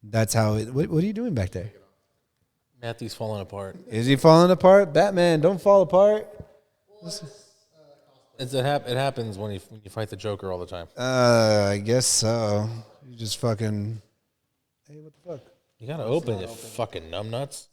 That's how it. What are you doing back there? Matthew's falling apart. Is he falling apart? Batman, don't fall apart. It happens when you fight the Joker all the time. I guess so. You just fucking. Hey, what the fuck? You gotta open it, fucking numbnuts.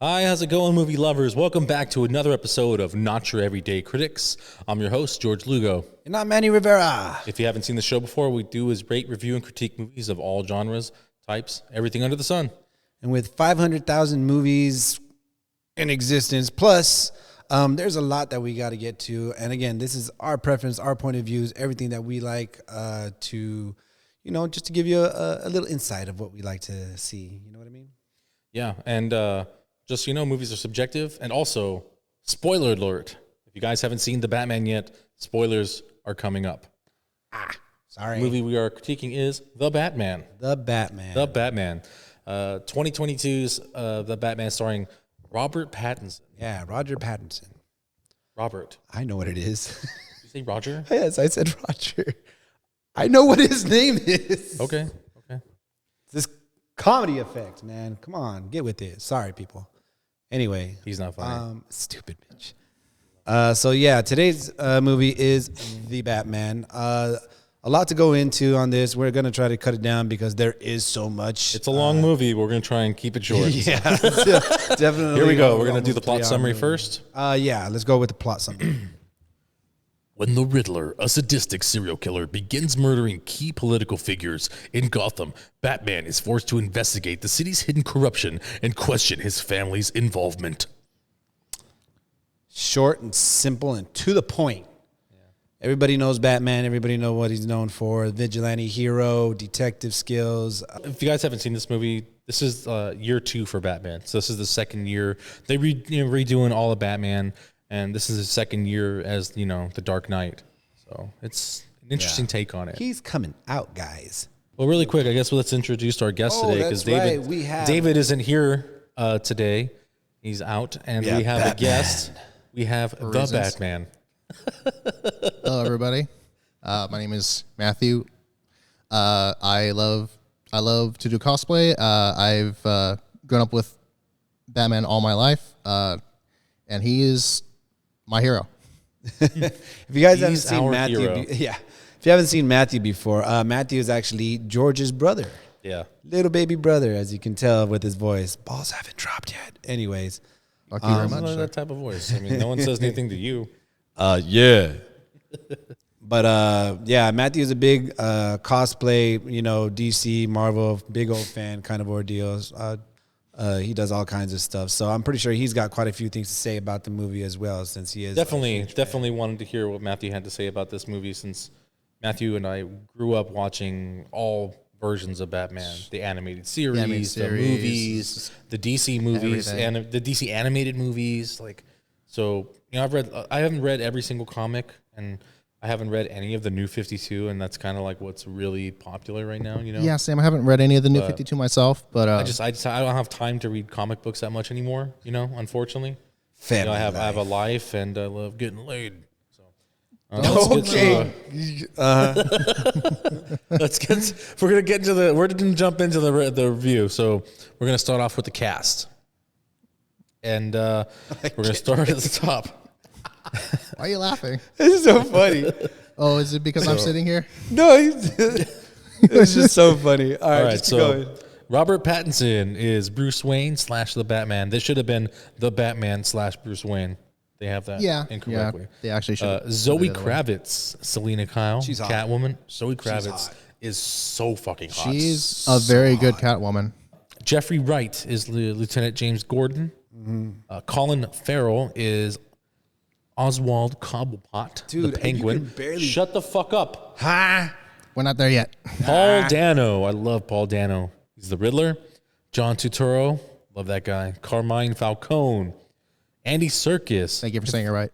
Hi, how's it going, movie lovers? Welcome back to another episode of Not Your Everyday Critics. I'm your host, George Lugo. And I'm Manny Rivera. If you haven't seen the show before, what we do is rate, review, and critique movies of all genres, types, everything under the sun. And with 500,000 movies in existence, plus there's a lot that we got to get to. And again, this is our preference, our point of views, everything that we like to, just to give you a little insight of what we like to see. You know what I mean? Yeah, and just so you know, movies are subjective. And also, spoiler alert. If you guys haven't seen The Batman yet, spoilers are coming up. Sorry. The movie we are critiquing is The Batman. The Batman. The Batman. 2022's The Batman starring Robert Pattinson. Yeah, Roger Pattinson. Robert. I know what it is. Did you say Roger? Yes, I said Roger. I know what his name is. Okay. This comedy effect, man. Come on, get with it. Sorry, people. Anyway. He's not funny. Stupid bitch. So yeah, today's movie is The Batman. A lot to go into on this. We're going to try to cut it down because there is so much. It's a long movie. We're going to try and keep it short. Yeah, definitely. Here we go. We're going to do the plot summary first. Yeah, let's go with the plot summary. When the Riddler, a sadistic serial killer, begins murdering key political figures in Gotham, Batman is forced to investigate the city's hidden corruption and question his family's involvement. Short and simple and to the point. Everybody knows Batman. Everybody knows what he's known for. Vigilante hero, detective skills. If you guys haven't seen this movie, this is year 2 for Batman. So this is the second year. They redoing all of Batman, and this is his second year as, the Dark Knight. So it's an interesting take on it. He's coming out, guys. Well, really quick, I guess let's introduce our guest today, because David isn't here today. He's out, and we have Batman. A guest. We have the Batman. Hello, everybody. My name is Matthew. I love to do cosplay. I've grown up with Batman all my life, and he is my hero. If you guys haven't seen Matthew, if you haven't seen Matthew before, Matthew is actually George's brother. Yeah, little baby brother, as you can tell with his voice. Balls haven't dropped yet. Anyways, thank you very much. Not that type of voice. I mean, no one says anything to you. Yeah. But Matthew's a big cosplay, DC, Marvel, big old fan kind of ordeals. He does all kinds of stuff. So I'm pretty sure he's got quite a few things to say about the movie as well, since he is definitely wanted to hear what Matthew had to say about this movie, since Matthew and I grew up watching all versions of Batman, the animated series, the movies, the DC movies, and the DC animated movies. I haven't read every single comic, and I haven't read any of the New 52, and that's kind of like what's really popular right now. Yeah, Sam. I haven't read any of the New 52 myself, but I don't have time to read comic books that much anymore. Unfortunately, family. I have a life, and I love getting laid. Okay. We're gonna jump into the review. So we're gonna start off with the cast, and we're gonna start at the top. Why are you laughing? This is so funny. Oh, is it because I'm sitting here? No, it's just so funny. All right, so going. Robert Pattinson is Bruce Wayne / the Batman. This should have been the Batman / Bruce Wayne. They have that incorrectly. Yeah, they actually should. Zoe Kravitz, Selena Kyle, she's Catwoman. Zoe Kravitz is so fucking hot. She's a very good Catwoman. Jeffrey Wright is Lieutenant James Gordon. Mm-hmm. Colin Farrell is Oswald Cobblepot, the Penguin. Shut the fuck up. Ha! We're not there yet. Paul Dano. I love Paul Dano. He's the Riddler. John Turturro. Love that guy. Carmine Falcone. Andy Serkis. Thank you for saying it right.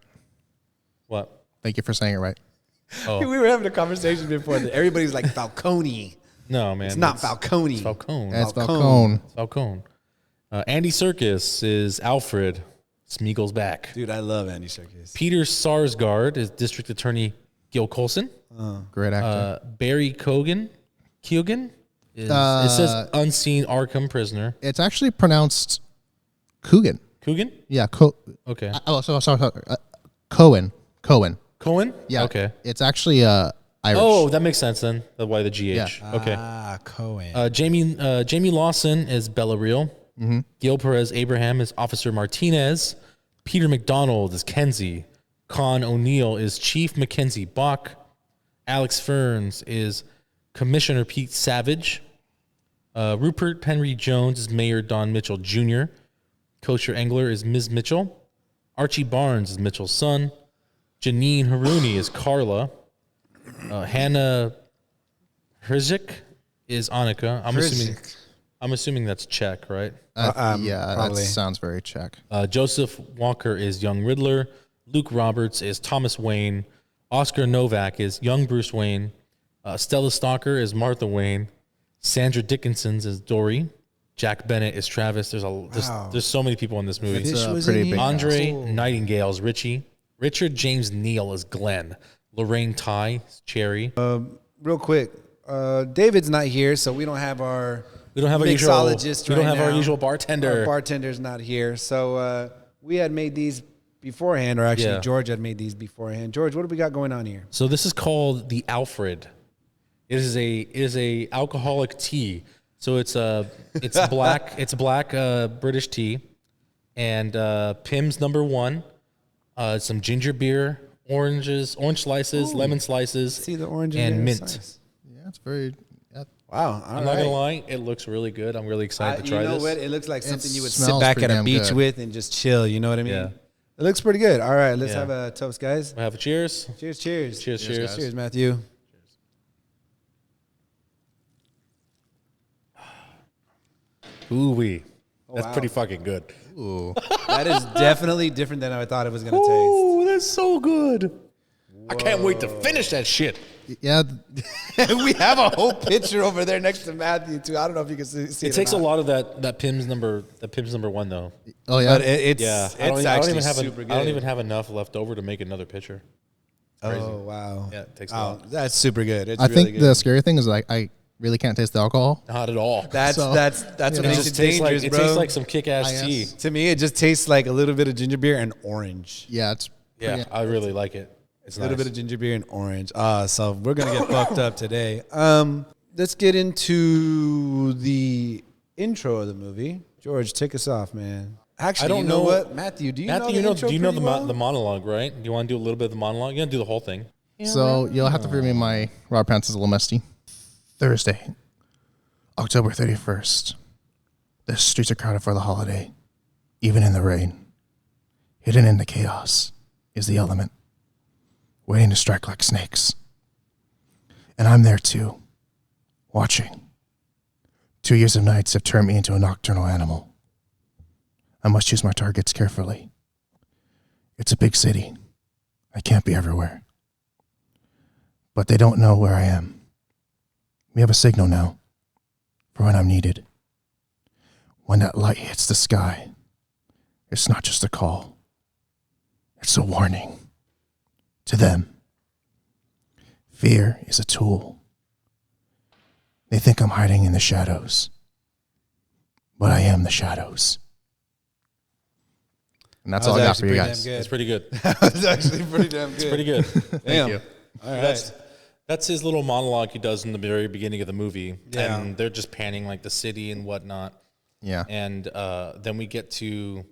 What? Thank you for saying it right. Oh. We were having a conversation before that everybody's like Falcone. No, man. It's not Falcone. It's Falcone. It's Falcone. Falcone. Andy Serkis is Alfred. Smeagol's back. Dude, I love Andy Serkis. Peter Sarsgaard is District Attorney Gil Coulson. Great actor. Barry Keoghan is, it says unseen Arkham prisoner. It's actually pronounced Coogan. Coogan? Yeah. Okay. Sorry. Cohen. Cohen? Yeah. Okay. It's actually Irish. Oh, that makes sense then. That's why the GH. Yeah. Okay. Cohen. Jamie Lawson is Bellareal. Gil Perez Abraham is Officer Martinez. Peter McDonald is Kenzie. Con O'Neill is Chief Mackenzie Bach. Alex Ferns is Commissioner Pete Savage. Rupert Henry Jones is Mayor Don Mitchell Jr. Kosher Engler is Ms. Mitchell. Archie Barnes is Mitchell's son. Janine Haruni is Carla. Hannah Hrzik is Annika. I'm assuming that's Czech, right? Yeah, probably. that sounds very Czech. Joseph Walker is young Riddler. Luke Roberts is Thomas Wayne. Oscar Novak is young Bruce Wayne. Stella Stalker is Martha Wayne. Sandra Dickinson is Dory. Jack Bennett is Travis. There's so many people in this movie. It's a was pretty in big here? Andre Cool. Nightingale is Richie. Richard James Neal is Glenn. Lorraine Ty is Cherry. Real quick, David's not here, so we don't have our mixologist. We don't right have our now. usual bartender. Our bartender's not here, so we had made these beforehand, or actually Yeah. George had made these beforehand. George, what do we got going on here? So this is called the Alfred. It is a alcoholic tea. So it's black. It's black British tea, and Pim's number 1. Some ginger beer, orange slices, lemon slices, See the orange and in there? mint. Nice. Yeah, it's very. Wow, I'm not gonna lie, it looks really good. I'm really excited to try you know this. what? It looks like something you would sit smells back pretty at a damn beach good. with and just chill. You know what I mean? Yeah. It looks pretty good. All right, let's Yeah. have a toast, guys. We'll have a cheers. Cheers, cheers. Cheers, cheers. Cheers, Matthew. Ooh wee. That's wow. pretty fucking good. Ooh. That is definitely different than I thought it was going to taste. Ooh, that's so good. I can't wait to finish that shit. Yeah. We have a whole picture over there next to Matthew too. I don't know if you can see it. It takes a lot of that Pim's number 1 though. Oh yeah. But it's Yeah, it's actually super good. I don't even have enough left over to make another picture. Oh wow. Yeah, it takes a Oh, lot. that's super good. It's I really think good. the scary thing is like I really can't taste the alcohol. Not at all. That's So- what makes it dangerous, it bro. tastes like some kick-ass tea. IS. To me, it just tastes like a little bit of ginger beer and orange. Yeah, it's Yeah, I really like it. It's A little nice. bit of ginger beer and orange. So we're gonna get fucked up today. Let's get into the intro of the movie. George, take us off, man. Actually, I don't you know know what, Matthew? Do you know the intro do you know the pretty well? the monologue, right? Do you want to do a little bit of the monologue? You got to do the whole thing. so you'll have to forgive me. My rod pants is a little musty. Thursday, October 31st. The streets are crowded for the holiday, even in the rain. Hidden in the chaos is the element, waiting to strike like snakes. And I'm there too, watching. 2 years of nights have turned me into a nocturnal animal. I must choose my targets carefully. It's a big city. I can't be everywhere. But they don't know where I am. We have a signal now for when I'm needed. When that light hits the sky, it's not just a call. It's a warning. To them, fear is a tool. They think I'm hiding in the shadows, but I am the shadows. And that's That all was I got for actually you pretty guys. damn good. It's pretty good. That was actually pretty damn good. Pretty good. Damn. you. All right. That's his little monologue he does in the very beginning of the movie. Yeah. And they're just panning like the city and whatnot. Yeah. And then we get to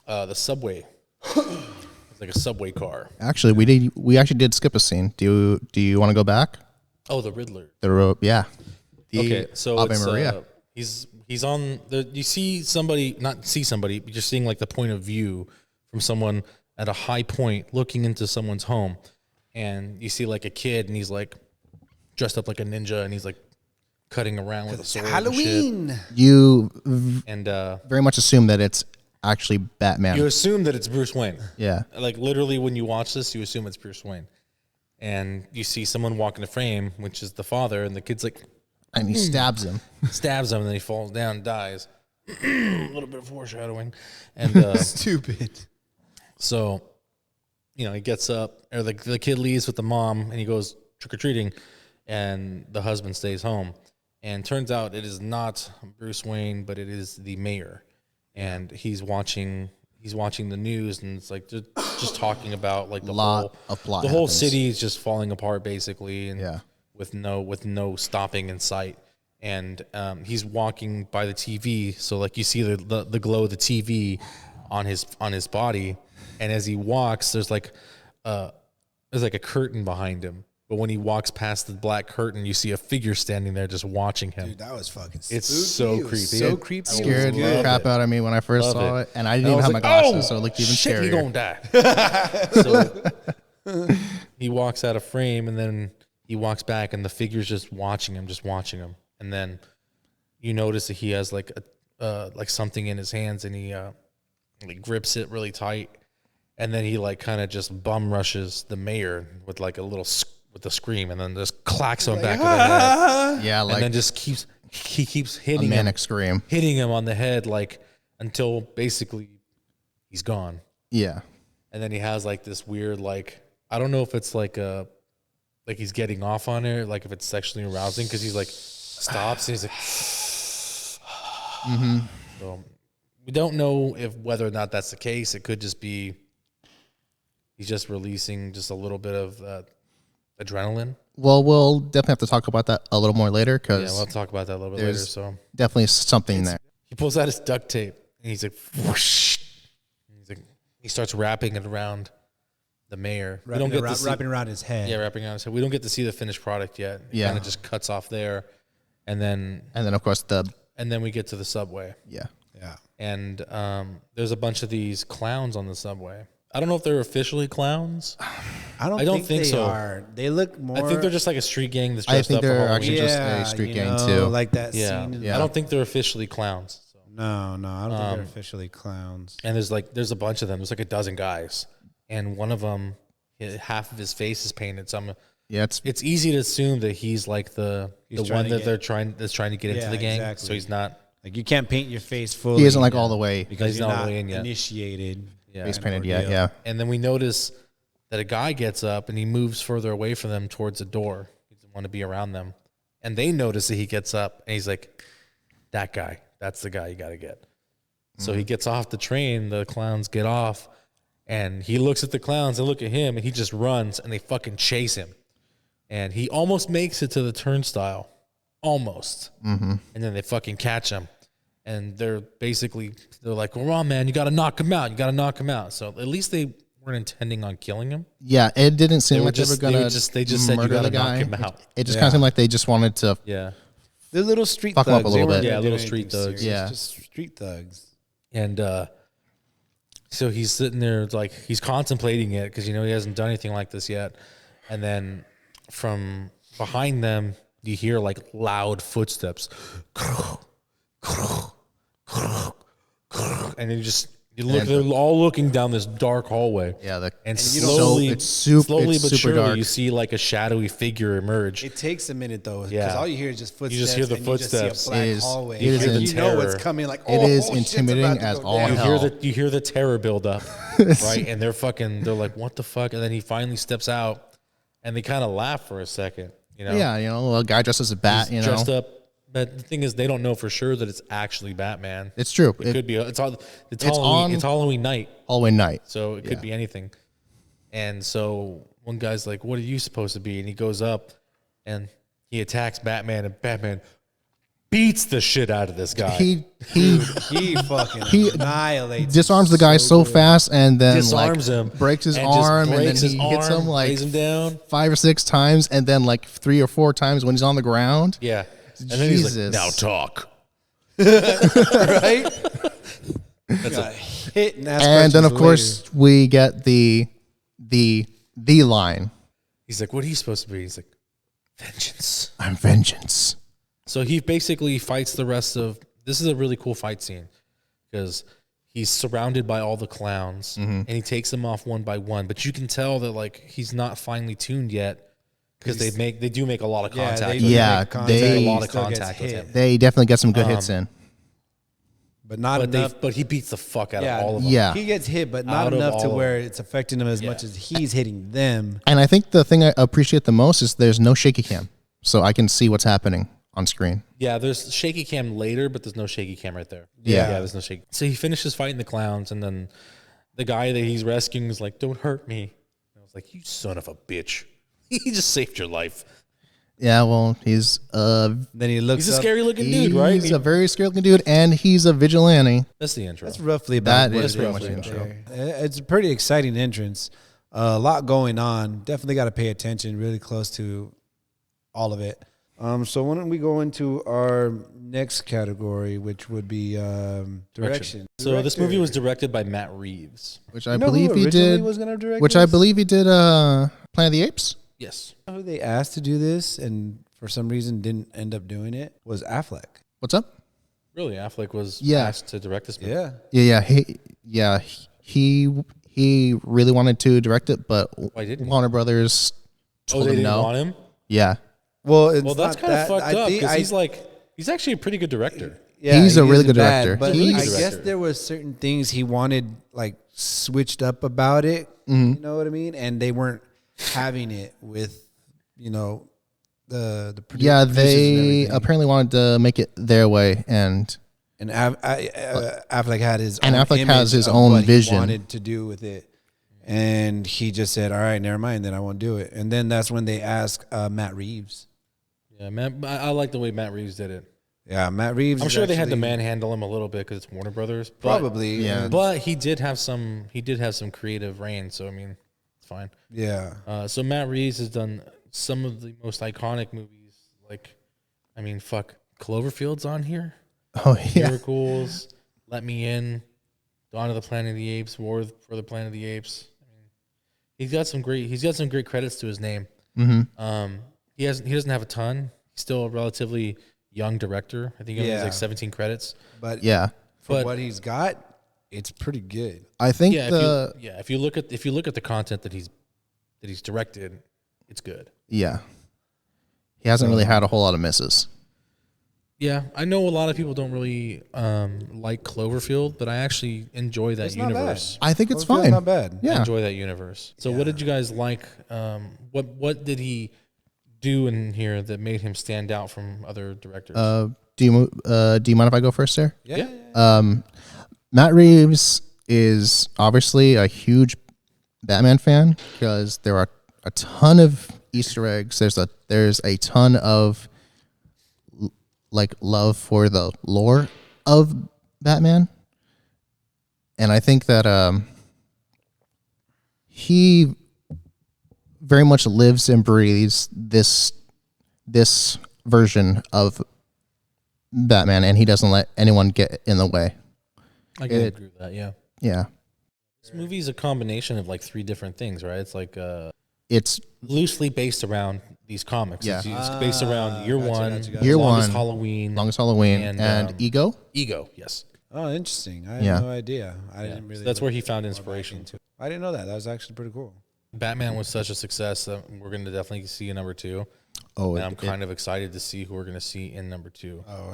the subway. It's like a subway car. Actually, we actually did skip a scene. Do you want to go back? Oh, the Riddler. Yeah. The Okay, so Ave it's, Maria. he's on the. You see somebody, not see somebody, but you're seeing like the point of view from someone at a high point looking into someone's home, and you see like a kid, and he's like dressed up like a ninja, and he's like cutting around with a sword. Halloween. You And very much assume that it's actually Batman. you assume that it's Bruce Wayne. Yeah. Like literally, when you watch this, you assume it's Bruce Wayne, and you see someone walk in the frame, which is the father, and the kid's like And he stabs him. stabs him, and then he falls down and dies. A little bit of foreshadowing, and Stupid. So, he gets up, or the kid leaves with the mom, and he goes trick-or-treating, and the husband stays home. And turns out it is not Bruce Wayne, but it is the mayor. And he's watching the news, and it's like just talking about like the whole city is just falling apart basically, and with no stopping in sight. And he's walking by the TV, so like you see the glow of the TV on his body, and as he walks, there's like a curtain behind him. But when he walks past the black curtain, you see a figure standing there just watching him. Dude, that was fucking It's spooky. so creepy. So creepy. Scared the crap out of me when I first saw it. And I didn't even have my glasses, so it looked even scarier. He gonna die. So he walks out of frame, and then he walks back, and the figure's just watching him. And then you notice that he has like something in his hands, and he grips it really tight. And then he like kind of just bum rushes the mayor with like with a scream, and then just clacks him back of the head. Yeah, like, and then just keeps hitting a manic scream, hitting him on the head, like until basically he's gone. Yeah, and then he has like this weird, like, I don't know if it's like he's getting off on it, like if it's sexually arousing, because he's like stops and he's like, So we don't know whether or not that's the case. It could just be he's just releasing just a little bit of adrenaline. Well, we'll definitely have to talk about that a little more later, because we'll talk about that a little bit later. So definitely something there. He pulls out his duct tape, and he's like, whoosh. He starts wrapping it around the mayor. Wrapping around his head. Yeah, wrapping around his head. We don't get to see the finished product yet. It kind of just cuts off there, and then of course and then we get to the subway. Yeah. And there's a bunch of these clowns on the subway. I don't know if they're officially clowns. I don't think so. Are. They look more. I think they're just like a street gang that's dressed up. I think they're for actually just a street gang too. Like that scene. I don't think they're officially clowns. So. No, I don't think they're officially clowns. And there's a bunch of them. There's like a dozen guys, and one of them, half of his face is painted. So it's easy to assume that he's like the one that that's trying to get into the gang. Exactly. So he's not. Like, you can't paint your face fully. He isn't like all the way because he's you're not not in yet. Initiated. Yeah, face painted yet. Yeah. And then we notice that a guy gets up and he moves further away from them towards the door. He doesn't want to be around them. And they notice that he gets up and he's like, "That guy. That's the guy you got to get." So he gets off the train. The clowns get off, and he looks at the clowns and look at him, and he just runs, and they fucking chase him. And he almost makes it to the turnstile. Almost. And then they fucking catch him. And they're like, "Come on, man, you got to knock him out. You got to knock him out." So at least they weren't intending on killing him. Yeah, it didn't seem like they were going to they just said you got to knock him out. It just kind of seemed like they just wanted to the little street fuck thugs. Up a little bit. Yeah, little street thugs. Serious, yeah. Just street thugs. And so he's sitting there like he's contemplating it because he hasn't done anything like this yet. And then from behind them, you hear like loud footsteps. And then you look. They're all looking down this dark hallway. Yeah, and slowly but surely, dark. you see like a shadowy figure emerge. It takes a minute though, because all you hear is just footsteps. You just hear the footsteps. You just see a black hallway. You know what's coming. Like, it is intimidating as all hell. You hear the terror build up, right? And they're like, "What the fuck?" And then he finally steps out, and they kind of laugh for a second. Yeah, a guy dressed as a bat. He's dressed up. But the thing is, they don't know for sure that it's actually Batman. It's true. It could be. It's Halloween night. Halloween night. So it could be anything. And so one guy's like, "What are you supposed to be?" And he goes up and he attacks Batman, and Batman beats the shit out of this guy. He fucking annihilates. Disarms the guy so fast, and then disarms him, breaks his arm, and then he hits him like lays him down 5 or 6 times, and then like 3 or 4 times when he's on the ground. Yeah. And then he's like, "Now talk." Right? That's a hit. And then of course we get the line. He's like, "What are you supposed to be?" He's like, "Vengeance." I'm vengeance. So he basically fights the rest of. This is a really cool fight scene because he's surrounded by all the clowns and he takes them off one by one. But you can tell that like he's not finely tuned yet. Because they do make a lot of contact. They make a lot of contact with him. They definitely get some good hits in. but not enough. But he beats the fuck out of all of them. Yeah. He gets hit, but not Out of enough to all of where them. it's affecting him as much as he's hitting them. And I think the thing I appreciate the most is there's no shaky cam, so I can see what's happening on screen. Yeah, there's shaky cam later, but there's no shaky cam right there. Yeah. There's no shaky. So he finishes fighting the clowns, and then the guy that he's rescuing is like, "Don't hurt me." And I was like, "You son of a bitch! He just saved your life." Yeah, well, he's Then he looks. He's a up. scary looking dude, right? He's a very scary looking dude, and he's a vigilante. That's the intro. That's roughly about That what is it pretty is much the right intro. there. It's a pretty exciting entrance. A lot going on. Definitely got to pay attention. Really close to all of it. So why don't we go into our next category, which would be direction. So this movie was directed by Matt Reeves. Which I You know believe who he originally did. was gonna direct Which I this? believe he did. Planet of the Apes. Yes. You know who they asked to do this and for some reason didn't end up doing it was Affleck. What's up? Really, Affleck was Yeah. asked to direct this movie. Yeah. He really wanted to direct it, but Why didn't he? Warner Brothers told they him didn't no. want him? Yeah, Well, it's Well, that's not kind of that. fucked I up think because he's actually a pretty good director. He's a he really isn't good bad, director. But He's- I Really good guess director. there was certain things he wanted like switched up about it. Mm-hmm. You know what I mean? And they weren't having it with the yeah. producers They and everything. apparently wanted to make it their way, and And Affleck had his And own Affleck image has his of own what vision. he wanted to do with it, and he just said, "All right, never mind. Then I won't do it." And then that's when they asked Matt Reeves. Yeah, I like the way Matt Reeves did it. Yeah, Matt Reeves. I'm is sure they had to actually- manhandle him a little bit because it's Warner Brothers. But, probably. Yeah. and- But he did have some creative reign, so I mean, it's fine. yeah. So Matt Reeves has done some of the most iconic movies. Like, I mean, fuck, Cloverfield's on here. oh yeah, Miracles, Let Me In, Dawn of the Planet of the Apes, War for the Planet of the Apes. I mean, he's got some great credits to his name. mm-hmm. He doesn't have a ton. He's still a relatively young director. I think he only has Yeah. like 17 credits. But yeah. for But- what he's got, it's pretty good. I think Yeah, if you look at the content that he's directed, it's good. yeah, he hasn't really had a whole lot of misses. Yeah, I know a lot of people don't really like Cloverfield, but I actually enjoy that It's not bad. universe. I think it's Cloverfield's fine. Not bad. I Yeah, enjoy that universe. So, what did you guys like? What did he do in here that made him stand out from other directors? do you mind if I go first, sir? Yeah. Matt Reeves is obviously a huge Batman fan because there are a ton of Easter eggs. There's a ton of like love for the lore of Batman, and I think that he very much lives and breathes this version of Batman, and he doesn't let anyone get in the way. I can agree with that. Yeah, Yeah, this movie is a combination of like three different things, right? It's like it's loosely based around these comics. Yeah. It's based around Year Gotcha, One, gotcha, gotcha. Year Longest One, Halloween, Longest Halloween, And, and Ego. Ego. Yes, Oh, interesting. I had Yeah. no idea. I Yeah. didn't really. So that's look where he found inspiration. into it. I didn't know that. That was actually pretty cool. Batman was such a success that we're going to definitely see a number two. Oh, And I'm kind of excited to see who we're going to see in number two. Oh,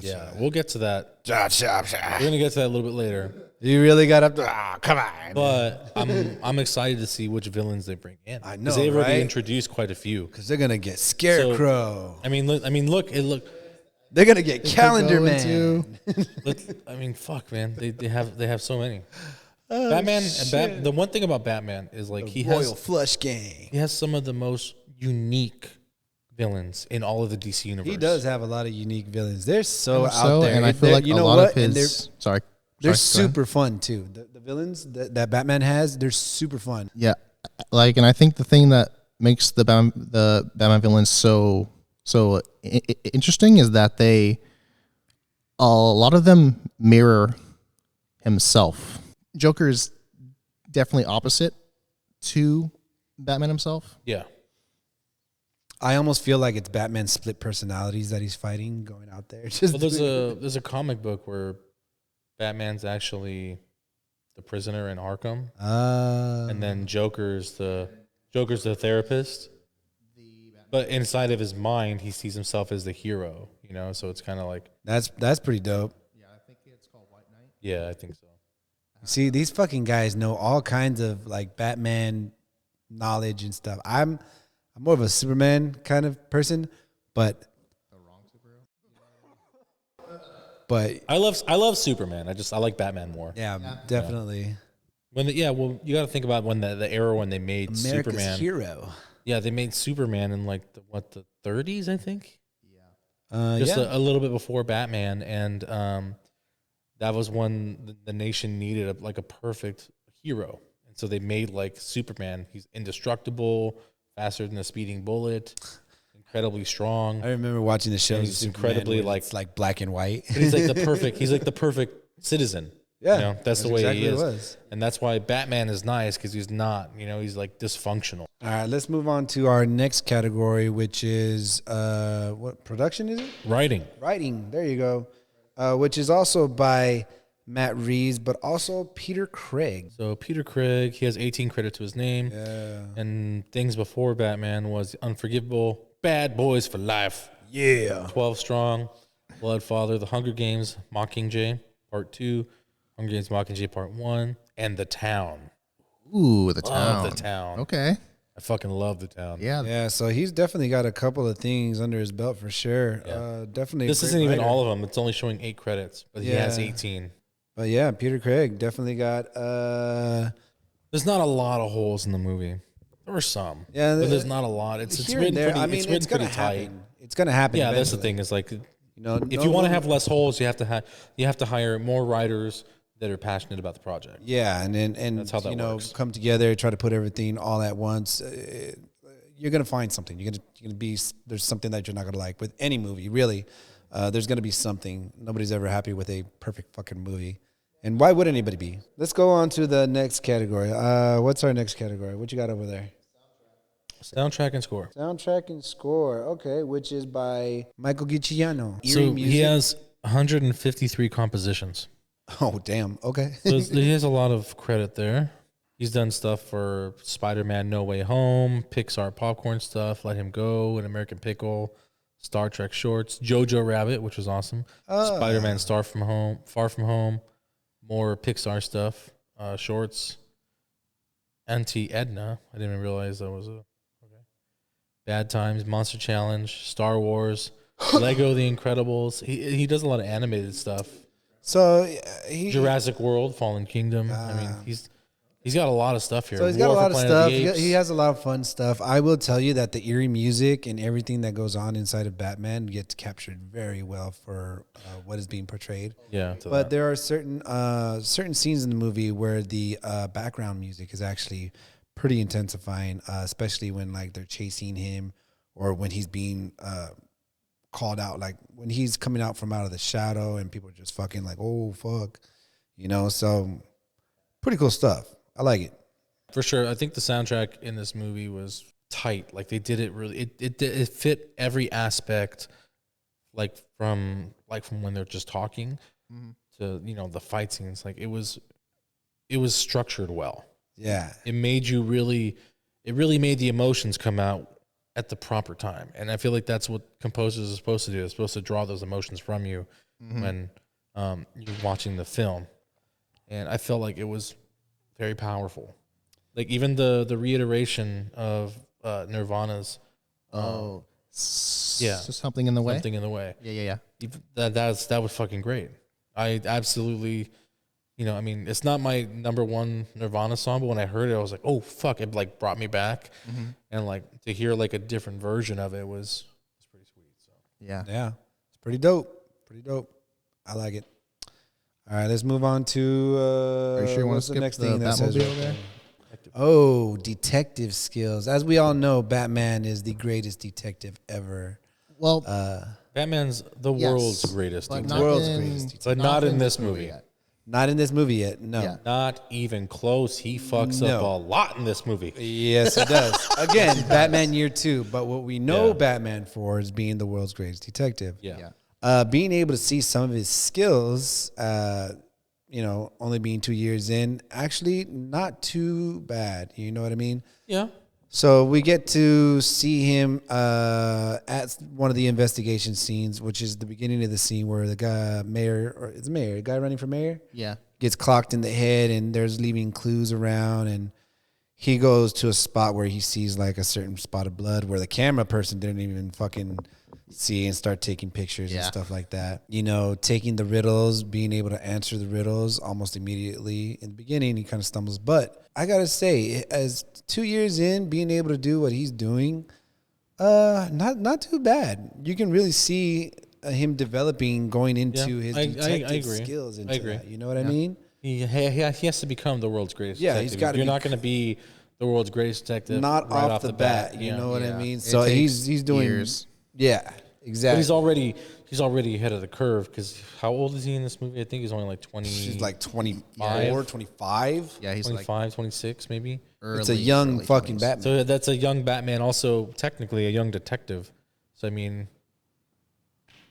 Yeah, we'll get to that. We're going to get to that a little bit later. You really got up to. Come on. But I'm excited to see which villains they bring in. I know, Because they've already right? introduced quite a few. Because they're gonna get Scarecrow. I mean, look. They're gonna get Calendar Man. I mean, fuck, man. They have so many. Oh, Batman. The one thing about Batman is like he Royal has Flush Gang. some of the most unique villains in all of the DC universe. He does have a lot of unique villains. They're so out so, there, and I feel like you a know lot what? of And his. Sorry, they're sorry, go ahead. super fun too. The villains that Batman has, they're super fun. Yeah, like, and I think the thing that makes the Batman villains so interesting is that a lot of them mirror himself. Joker's definitely opposite to Batman himself. Yeah. I almost feel like it's Batman's split personalities that he's fighting, going out there. Just Well, there's a comic book where Batman's actually the prisoner in Arkham, and then Joker's the therapist. But inside of his mind, he sees himself as the hero. You know, so it's kind of like that's pretty dope. Yeah, I think so. See, these fucking guys know all kinds of like Batman knowledge and stuff. I'm more of a Superman kind of person, but I love Superman. I like Batman more. yeah, definitely Well, you got to think about when the era when they made America's Superman. hero. Yeah, they made Superman in like the 30s, I think. Just a little bit before Batman, and that was when the nation needed a perfect hero, and so they made like Superman. He's indestructible, faster than a speeding bullet, incredibly strong. I remember watching the show. He's incredibly it's like black and white. But he's like the perfect. He's like the perfect citizen. Yeah, you know, that's the way exactly he is, what it was. and that's why Batman is nice because he's not. You know, he's like dysfunctional. All right, let's move on to our next category, which is what production is it? Writing. Writing. There you go. Which is also by Matt Reeves, but also Peter Craig. So Peter Craig, he has 18 credit to his name. Yeah. And things before Batman was Unforgivable, Bad Boys for Life. Yeah. 12 Strong, Bloodfather, The Hunger Games, Mockingjay, Part 2, Hunger Games, Mockingjay, Part 1, and The Town. Ooh, The Town. Love The Town. Okay. I fucking love The Town. Yeah. Yeah, so he's definitely got a couple of things under his belt for sure. Yeah. Definitely. a This great isn't even writer. all of them. It's only showing 8 credits, but he has Yeah. 18. But yeah, Peter Craig definitely got. There's not a lot of holes in the movie. There were some. Yeah, but there's not a lot. It's here written and there. pretty, I mean, it's written it's gonna pretty tight. happen. It's gonna happen. Yeah, that's the eventually. thing. Is like, You know, if you want to have less holes, you have to hire more writers that are passionate about the project. Yeah, and That's how that works. come together, try to put everything all at once. You're gonna find something. You're gonna be there's something that you're not gonna like with any movie. Really, there's gonna be something. Nobody's ever happy with a perfect fucking movie, and why would anybody be? Let's go on to the next category. What's our next category? What you got over there? Soundtrack and score. Soundtrack and score. Okay, which is by Michael Giacchiano. So Eerie music. he has 153 compositions. Oh damn. Okay. So he has a lot of credit there. He's done stuff for Spider-Man No Way Home, Pixar popcorn stuff, Let Him Go, An American Pickle, Star Trek shorts, Jojo Rabbit, which was awesome, Spider-Man Far From Home, more Pixar stuff, shorts, Auntie Edna. I didn't even realize that was Bad Times, Monster Challenge, Star Wars, Lego The Incredibles. He does a lot of animated stuff. So Jurassic World, Fallen Kingdom. I mean, he's got a lot of stuff here. So he's got a lot of Planet of stuff. the Apes. He has a lot of fun stuff. I will tell you that the eerie music and everything that goes on inside of Batman gets captured very well for what is being portrayed. Yeah, But there are certain scenes in the movie where the background music is actually pretty intensifying, especially when like they're chasing him or when he's being called out, like when he's coming out from out of the shadow and people are just fucking like, oh fuck, you know. So pretty cool stuff. I like it for sure. I think the soundtrack in this movie was tight. Like they did it really. It fit every aspect, like from when they're just talking to the fight scenes. Like it was structured well. Yeah, it made you really. It really made the emotions come out at the proper time, and I feel like that's what composers are supposed to do. They're supposed to draw those emotions from you when you're watching the film, and I felt like it was very powerful. Like even the reiteration of Nirvana's Something in the Way. Something in the Way. Yeah. That was fucking great. I absolutely, I mean, it's not my number one Nirvana song, but when I heard it, I was like, oh fuck, it like brought me back, and like to hear like a different version of it was pretty sweet. So yeah, it's pretty dope. Pretty dope. I like it. All right, let's move on to. Are you sure you want to skip the next the thing that says Batmobile there? Oh, detective skills. As we all know, Batman is the greatest detective ever. Well, Batman's the world's greatest, but detective. not World's in- greatest detective. But not in this movie. yet. Not in this movie yet. No. Yeah. Not even close. He fucks up No. a lot in this movie. Yes, it does. Again, Batman Year 2. But what we know Yeah. Batman for is being the world's greatest detective. Yeah. Being able to see some of his skills, only being 2 years in, actually not too bad. You know what I mean? Yeah. So we get to see him at one of the investigation scenes, which is the beginning of the scene where the guy, the guy running for mayor, gets clocked in the head, and there's leaving clues around, and he goes to a spot where he sees like a certain spot of blood where the camera person didn't even fucking see, and start taking pictures and stuff like that. You know, taking the riddles, being able to answer the riddles almost immediately. In the beginning, he kind of stumbles, but I gotta say, as 2 years in, being able to do what he's doing, not too bad. You can really see him developing, going into his detective skills. I agree. That, you know what I mean? He has to become the world's greatest detective. He's got. You're not going to be the world's greatest detective not right off the bat. You know what I mean? So he's doing years. Yeah, exactly. But he's already ahead of the curve, because how old is he in this movie? I think he's only like 20. He's like 24, 25. Yeah, he's 25, like 26 maybe. It's a young fucking 20s. Batman. So that's a young Batman, also technically a young detective. So I mean,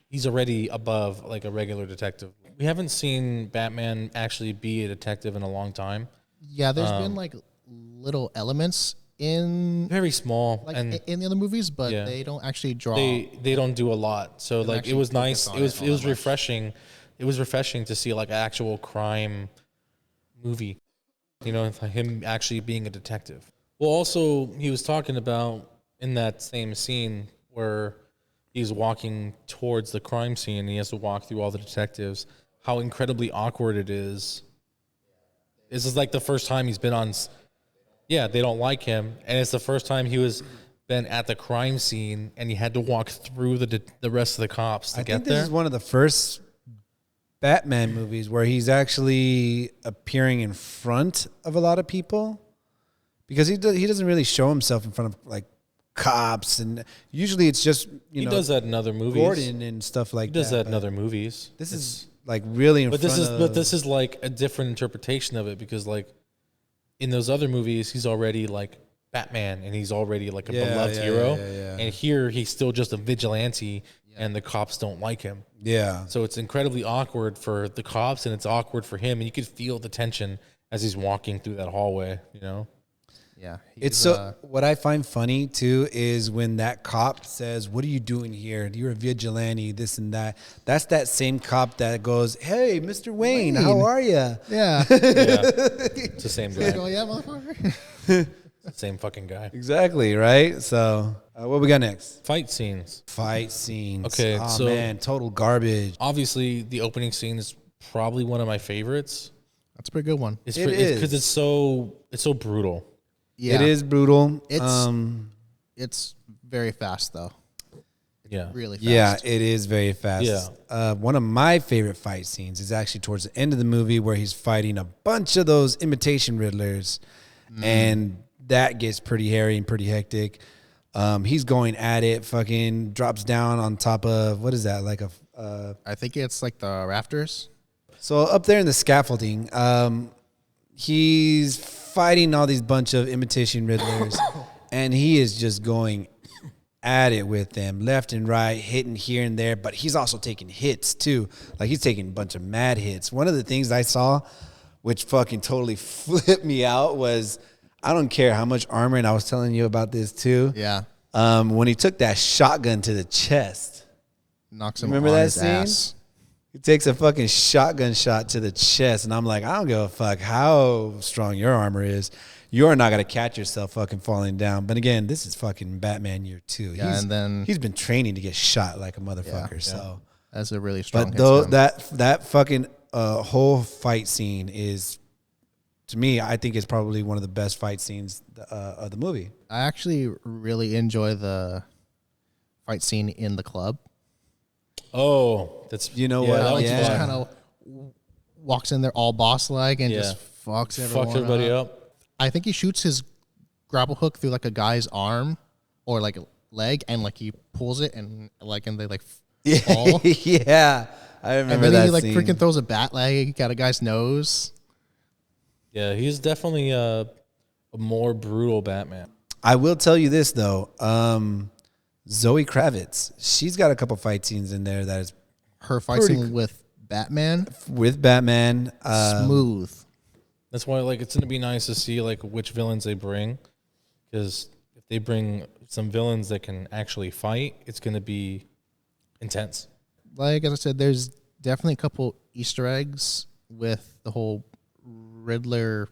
he's already above like a regular detective. We haven't seen Batman actually be a detective in a long time. Yeah, there's been like little elements in very small, like and in the other movies, but they don't actually draw. They don't do a lot. So like it was nice. It was refreshing. It was refreshing to see like an actual crime movie. You know, him actually being a detective. Well, also he was talking about in that same scene where he's walking towards the crime scene and he has to walk through all the detectives, how incredibly awkward it is. This is like the first time he's been on. Yeah, they don't like him, and it's the first time he was been at the crime scene, and he had to walk through the rest of the cops to get there. I think this is one of the first Batman movies where he's actually appearing in front of a lot of people, because he doesn't really show himself in front of like cops, and usually it's just he does that in other movies, Gordon and stuff like that. He does that in other movies. This is like really in front of. But this is like a different interpretation of it, because like in those other movies he's already like Batman and he's already like a beloved hero, and here he's still just a vigilante, and the cops don't like him. Yeah. So it's incredibly awkward for the cops, and it's awkward for him, and you could feel the tension as he's walking through that hallway, you know? Yeah. It's so what I find funny too is when that cop says, "What are you doing here? You're a vigilante, this and that." That's that same cop that goes, "Hey, Mr. Wayne, how are you?" Yeah. It's the same guy. Oh, yeah, motherfucker. Same fucking guy. Exactly, right? So, what we got next? Fight scenes. Okay, oh, so man, total garbage. Obviously, the opening scene is probably one of my favorites. That's a pretty good one. It is because it's so brutal. Yeah. It is brutal. It's very fast though. Yeah, really fast. Yeah, it is very fast. Yeah. One of my favorite fight scenes is actually towards the end of the movie where he's fighting a bunch of those imitation Riddlers, and that gets pretty hairy and pretty hectic. He's going at it, fucking drops down on top of, what is that, like a... I think it's like the rafters. So up there in the scaffolding, he's fighting all these bunch of imitation Riddlers, and he is just going at it with them left and right, hitting here and there, but he's also taking hits too. Like he's taking a bunch of mad hits. One of the things I saw, which fucking totally flipped me out, was I don't care how much armor, and I was telling you about this too. Yeah. When he took that shotgun to the chest. Knocks him Remember on that his scene? ass. He takes a fucking shotgun shot to the chest, and I'm like, I don't give a fuck how strong your armor is. You're not going to catch yourself fucking falling down. But again, this is fucking Batman year 2. Yeah, and then he's been training to get shot like a motherfucker. So that's a really strong. But though that fucking whole fight scene is, to me, I think it's probably one of the best fight scenes of the movie. I actually really enjoy the fight scene in the club. Oh, that's what? He just kind of walks in there all boss like and just fucks everybody up. I think he shoots his grapple hook through like a guy's arm or like a leg, and like he pulls it and they fall. Yeah, I remember and then that. He freaking throws a bat leg at a guy's nose. Yeah, he's definitely a more brutal Batman. I will tell you this though. Zoe Kravitz, she's got a couple fight scenes in there that is her fight scene with Batman. Smooth. That's why it's gonna be nice to see which villains they bring, because they bring some villains that can actually fight, it's going to be intense. Like as I said, there's definitely a couple Easter eggs with the whole Riddler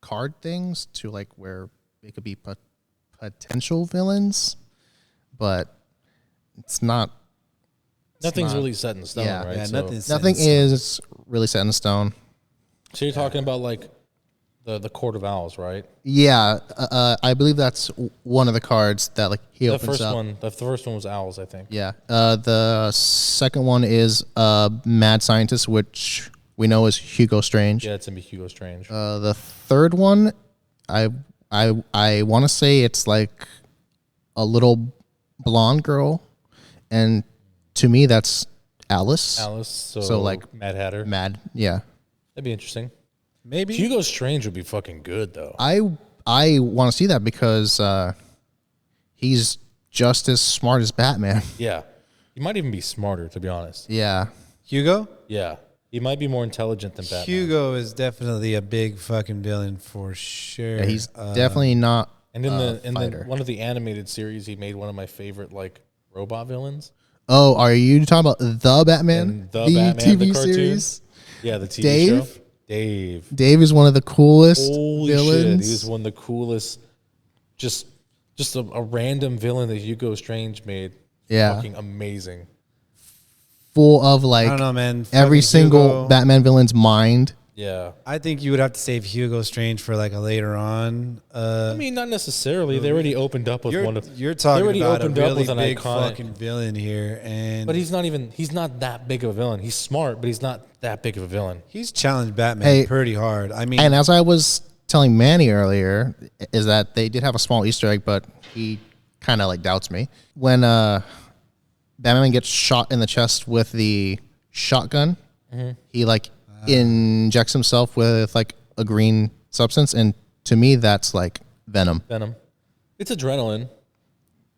card things to like where they could be potential villains, but it's not. Nothing's really set in stone, Yeah. right? Yeah, So, Nothing is really set in stone. so you're talking about like the Court of Owls, right? Yeah, I believe that's one of the cards that like he The opens first up. one, the first one was Owls, I think. Yeah. The second one is Mad Scientist, which we know is Hugo Strange. Yeah, it's gonna be Hugo Strange. The third one, I want to say it's like a little blonde girl, and to me that's Alice. Alice, so like Mad Hatter. Mad, yeah. That'd be interesting. Maybe. Hugo Strange would be fucking good though. I want to see that because he's just as smart as Batman. Yeah, he might even be smarter, to be honest. Yeah. Hugo? Yeah, he might be more intelligent than Batman. Hugo is definitely a big fucking villain for sure. Yeah, he's definitely not. And in fighter. one of the animated series, he made one of my favorite like robot villains. Oh, are you talking about the Batman? And the Batman, TV the cartoon? series? Yeah, the TV Dave? show. Dave. Dave is one of the coolest Holy villains. shit, he was one of the coolest. Just a random villain that Hugo Strange made. Yeah. Fucking amazing. Full of I like don't know, man. every Fucking single Hugo. Batman villain's mind. Yeah. I think you would have to save Hugo Strange for like a later on. I mean, not necessarily. They already opened up with one of. You're talking they already about opened a up really with an big iconic. fucking villain here, and But he's not that big of a villain. He's smart, but he's not that big of a villain. he's challenged Batman Hey, pretty hard. I mean, And as I was telling Manny earlier, is that they did have a small Easter egg, but he kind of like doubts me. When Batman gets shot in the chest with the shotgun, he like injects himself with like a green substance, and to me that's like venom. Venom. It's adrenaline,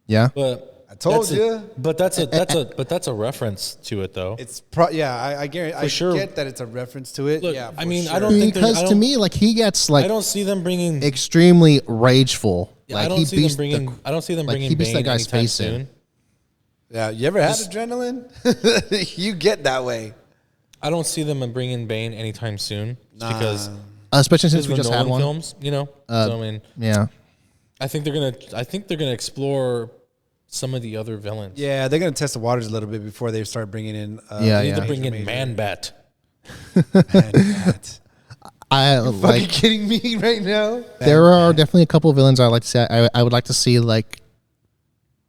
Yeah. but I told that's ya. But that's a reference to it though. it's I guarantee. I sure. get that it's a reference to it. Look, yeah, I for mean, I sure. don't think they're- Because I to don't- me, like he gets like I don't see them bringing. extremely rageful. Like I don't he see them beats bringing. the, I don't see them like, bringing he beats Bane that guy's anytime face in. soon. Yeah, you ever had Just- adrenaline? You get that way. I don't see them bringing Bane anytime soon because especially since the we just had Nolan one. films, you know. So I mean, Yeah. I think they're gonna explore some of the other villains. Yeah, they're gonna test the waters a little bit before they start bringing in. Yeah, They need yeah. to bring in major- Man-Bat. Bat. I Fucking like. kidding me right now? There are definitely a couple of villains I would like to see. I would like to see like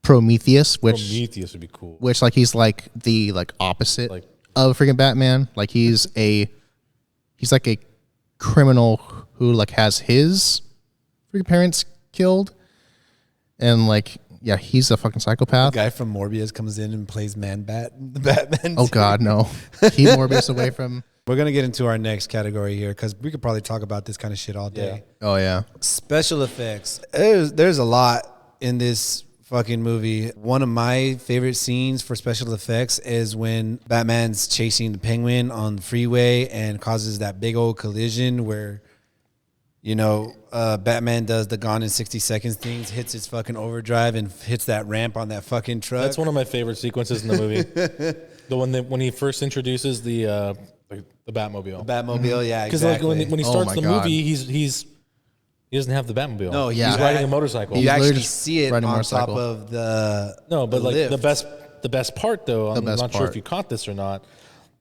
Prometheus, Prometheus would be cool. which like he's like the like opposite Like- of freaking Batman. Like he's like a criminal who like has his freaking parents killed, and like yeah, he's a fucking psychopath. Guy from Morbius comes in and plays Man-Bat in the Batman. Oh series. God, no! Keep Morbius away from. We're gonna get into our next category here because we could probably talk about this kind of shit all day. Oh yeah, Special effects. There's a lot in this fucking movie. One of my favorite scenes for special effects is when Batman's chasing the Penguin on the freeway and causes that big old collision where, you know, Batman does the Gone in 60 Seconds things, hits his fucking overdrive and hits that ramp on that fucking truck. That's one of my favorite sequences in the movie. The one that when he first introduces the Batmobile. Batmobile, yeah, Because exactly. like when he Oh starts my the God. movie, he doesn't have the Batmobile. No, Yeah. he's riding a motorcycle. You He's actually literally see it on riding a top motorcycle. of the No, but like lift. the best part though, I'm best not sure part. if you caught this or not.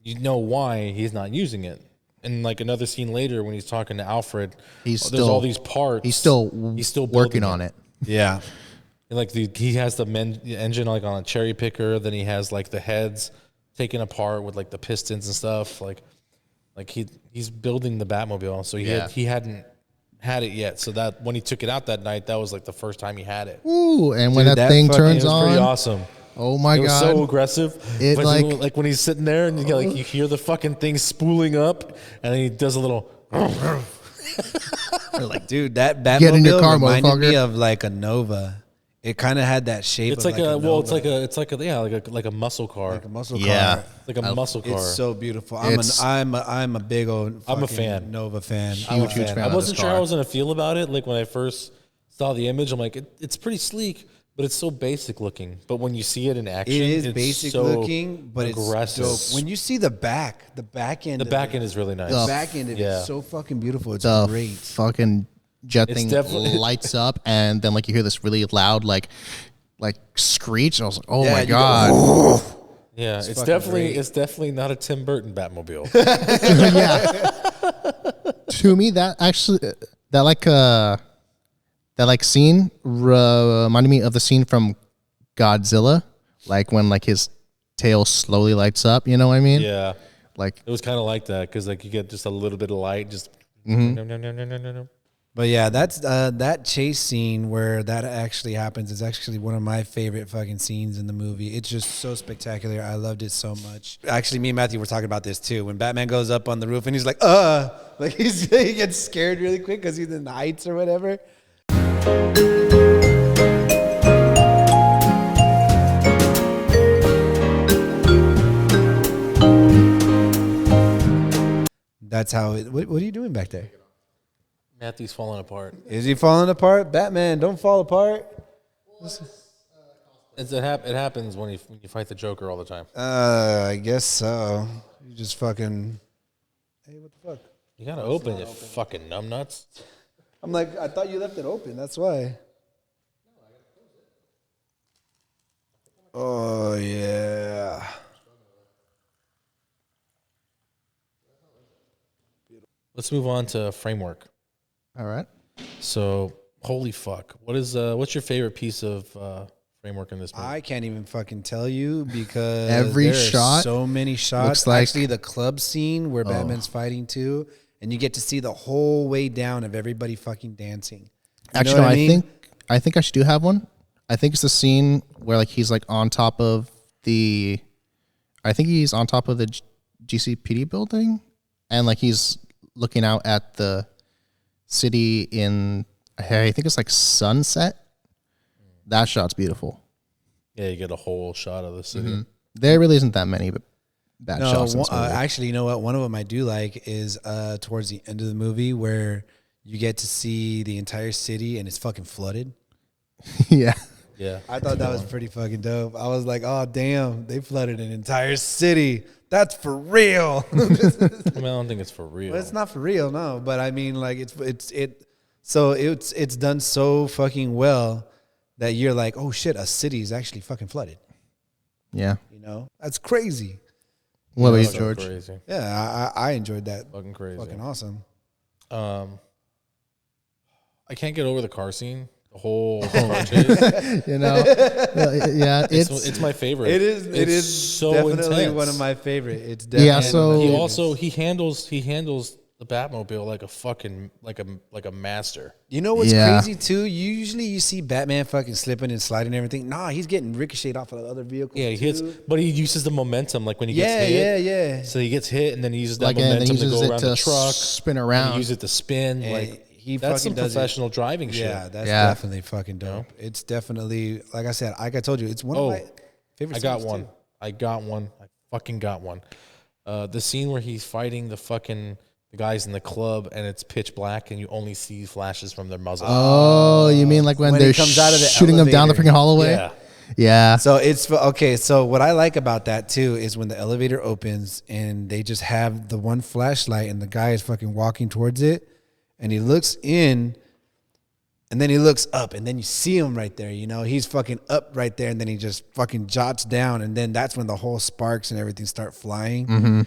You know why he's not using it. And like another scene later when he's talking to Alfred, He's there's still- all these parts. he's still building working on it. Yeah. And like he has the engine like on a cherry picker. Then he has like the heads taken apart with like the pistons and stuff. Like he's building the Batmobile. So he hadn't had it yet. So that when he took it out that night, that was like the first time he had it. Ooh, and when Dude, that that thing fucking- turns It was pretty on, awesome. oh my It was God, so aggressive. It, But like- when he's sitting there and you hear the fucking thing spooling up, and then he does a little. Dude, that Batmobile Get in your car, reminded me motherfucker. of like a Nova. It kind of had that shape. It's of like a Nova, like a muscle car, like a muscle Yeah. car. like a muscle car. It's so beautiful. It's- I'm a big old. I'm a fucking fan. Nova fan. Huge, I'm a huge fan. I of wasn't this sure car. how I was gonna feel about it. Like when I first saw the image. I'm like, it's pretty sleek, but it's so basic looking. But when you see it in action, It is it's basic so looking, but aggressive. it's dope. When you see the back end, The back end is really nice. the back end of it's so fucking beautiful. It's The great. fucking jet It's thing definitely- lights up, and then like you hear this really loud like screech. And I was like, oh Yeah, my you go, god. Yeah, it's fucking definitely great. it's definitely not a Tim Burton Batmobile. Yeah. To me, that actually that scene reminded me of the scene from Godzilla, like when like his tail slowly lights up. You know what I mean? Yeah, Like it was kind of like that because like you get just a little bit of light, just no. But yeah, that's that chase scene where that actually happens is actually one of my favorite fucking scenes in the movie. It's just so spectacular. I loved it so much. Actually, me and Matthew were talking about this too. When Batman goes up on the roof and he's like he gets scared really quick because he's in the heights or whatever. That's how it. What are you doing back there? Matthew's falling apart. Is he falling apart? Batman, don't fall apart. It happens when you fight the Joker all the time. I guess so. You just fucking. Hey, what the fuck? You gotta open it, fucking numbnuts. I'm like, I thought you left it open. That's why. Oh yeah. Let's move on to framework. all right. So, holy fuck, what's your favorite piece of framework in this movie? I can't even fucking tell you because Every there are shot so many shots. looks like- Actually, the club scene where Batman's fighting too, and you get to see the whole way down of everybody fucking dancing. You Actually, know no, what mean? I think I should do have one. I think it's the scene where like he's like on top of the, I think he's on top of the GCPD building, and like he's looking out at the city in, I think it's like sunset. That shot's beautiful. Yeah, you get a whole shot of the city. There really isn't that many, but bad No, shots. In this movie. actually, you know what? One of them I do like is towards the end of the movie where you get to see the entire city and it's fucking flooded. Yeah. Yeah, I thought that was pretty fucking dope. I was like, oh damn, they flooded an entire city. That's for real. I mean, I don't think it's for real. But it's not for real, no. But I mean, like it's done so fucking well that you're like, oh shit, a city is actually fucking flooded. Yeah. You know, that's crazy. What about you, So George? crazy. Yeah, I enjoyed that. Fucking crazy. Fucking awesome. I can't get over the car scene. The whole car chase. You know, yeah, It's my favorite. It is. It It's is so definitely intense. one of my favorite. It's definitely Yeah, so- He also he handles the Batmobile like a fucking like a master. You know what's Yeah. crazy too? Usually you see Batman fucking slipping and sliding and everything. Nah, he's getting ricocheted off of other vehicles. Yeah, he hits, too. but he uses the momentum like when he Yeah, gets hit. yeah. So he gets hit and then he uses that like, and then momentum he to uses go it around to the truck. spin And around. he uses it to spin. And Like he that's some fucking does it. professional driving shit. Yeah, that's Yeah. definitely fucking dope. It's definitely, like I said, like I told you, it's one of my favorite. I got scenes, one. too. I got one. I fucking got one. The scene where he's fighting the guys in the club and it's pitch black and you only see flashes from their muzzle. Oh, you mean like when When they're he comes out of the shooting them down the elevator. freaking hallway? Yeah. Yeah. So it's okay. So what I like about that too is when the elevator opens and they just have the one flashlight and the guy is fucking walking towards it, and he looks in, and then he looks up, and then you see him right there. You know, he's fucking up right there, and then he just fucking jots down, and then that's when the whole sparks and everything start flying.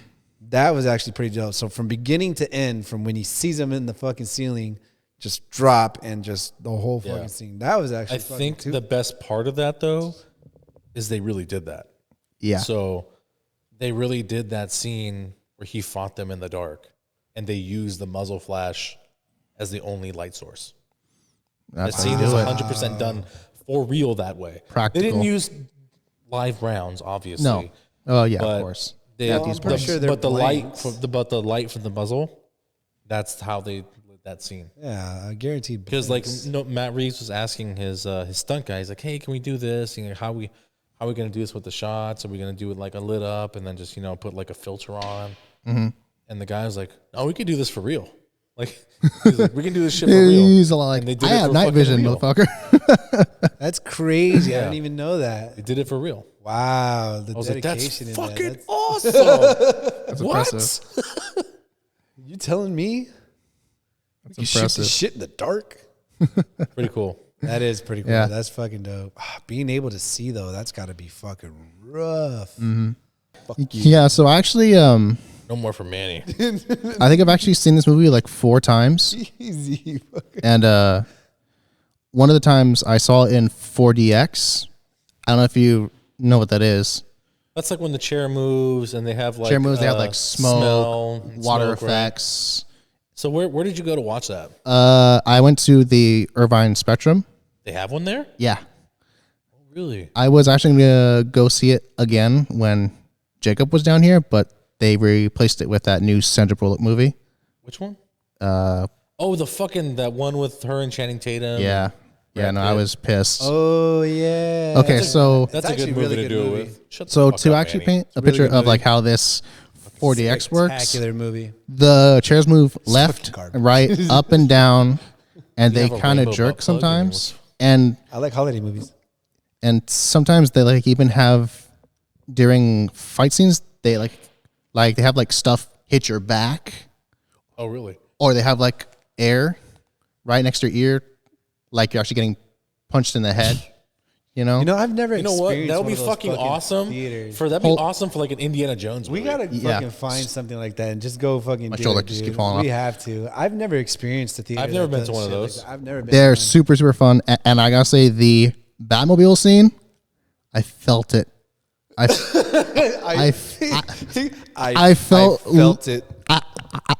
That was actually pretty dope. So from beginning to end, from when he sees him in the fucking ceiling, just drop and just the whole fucking scene. That was actually. I think the best part of that though is they really did that. Yeah. So they really did that scene where he fought them in the dark and they used the muzzle flash as the only light source. That's That scene how you is do it. 100% done for real that way. Practical. They didn't use live rounds, obviously. No. Oh yeah, but of course. They, Well, I'm pretty sure they're but the light, blanks. the light from the muzzle, that's how they lit that scene. Yeah, I guaranteed. Because like Matt Reeves was asking his stunt guy, he's like, "Hey, can we do this? You know, how we gonna do this with the shots? Are we gonna do it like a lit up and then just put like a filter on?" And the guy was like, "No, we could do this for real. Like, he's like, we can do this shit for real. He's a lot like, And they did I it have for night fucking vision, real. motherfucker. That's crazy. I Yeah. didn't even know that. They did it for real. Wow, the I was like, dedication that's in fucking that. awesome. That's What? impressive. You telling me That's you shoot the impressive. shit in the dark? Pretty cool. That is pretty cool. Yeah. That's fucking dope. Being able to see though, that's got to be fucking rough. Fuck you. Yeah, so actually, No more for Manny. I think I've actually seen this movie like 4 times. Easy. And one of the times I saw it in 4DX. I don't know if you know what that is. That's like when the chair moves and they have like Chair moves, they have like smoke, smell and water smoke, right? effects. So where did you go to watch that? I went to the Irvine Spectrum. They have one there? Yeah. Really? I was actually going to go see it again when Jacob was down here, but they replaced it with that new Sandra Bullock movie. Which one? Oh, that one with her and Channing Tatum. Yeah. Yeah, no, I was pissed. Oh yeah. Okay, so That's a actually good a movie really to good do it movie. with. Shut the so fuck to up, actually Manny. paint a really picture good of like movie. how this 4DX works, Spectacular movie. the chairs move left, garbage. right, up and down, and You they have a kind of rainbow jerk butt plug sometimes. And I like holiday movies. sometimes they like even have during fight scenes they like they have like stuff hit your back, Oh, really? or they have like air right next to your ear, like you're actually getting punched in the head. You know? You know, I've never. You know what? experienced That would one be of those fucking awesome. Theaters. That'd be awesome for like an Indiana Jones movie. We gotta Yeah. fucking find something like that and just go fucking. My do shoulder it, just dude. keep falling We off. have to. I've never experienced a theater. I've never that been does to one of shit like those. that. I've never been. They're to one. super, super fun. And I gotta say, the Batmobile scene, I felt it. I felt it.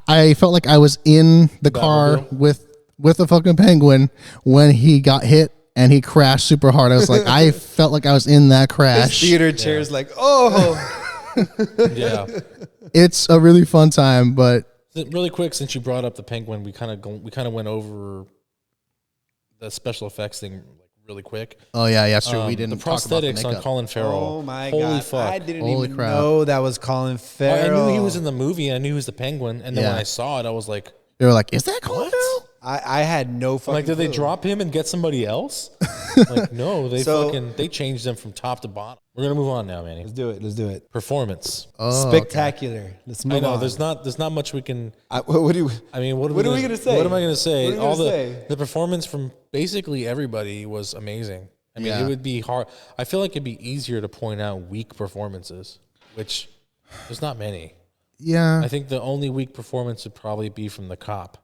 I felt like I was in the car Batmobile? with the fucking penguin when he got hit and he crashed super hard. I was like, I felt like I was in that This crash. theater chair's like, oh, Yeah. It's a really fun time, but Really quick, since you brought up the penguin, we kind of went over the special effects thing like really quick. oh yeah, that's true. We The didn't talk about the prosthetics on makeup. Colin Farrell. oh my Holy god! fuck! I didn't Holy even crap. know that was Colin I Farrell. knew he was in the movie. I knew he was the penguin, and then when Yeah. I saw it, I was like, They were like, "Is that Colin "What?" Farrell?" I had no fucking. Like, did they clue. drop him and get somebody else? Like, no, they changed them from top to bottom. We're gonna move on now, Manny. Let's do it. Let's do it. Performance. Oh, okay. Spectacular. Let's move I know on. there's not much we can. What do you? I mean, what are What we are we gonna say? What am I gonna say? What are we All gonna the say? the performance from basically everybody was amazing. I mean, Yeah. it would be hard. I feel like it'd be easier to point out weak performances, which there's not many. Yeah. I think the only weak performance would probably be from the cop.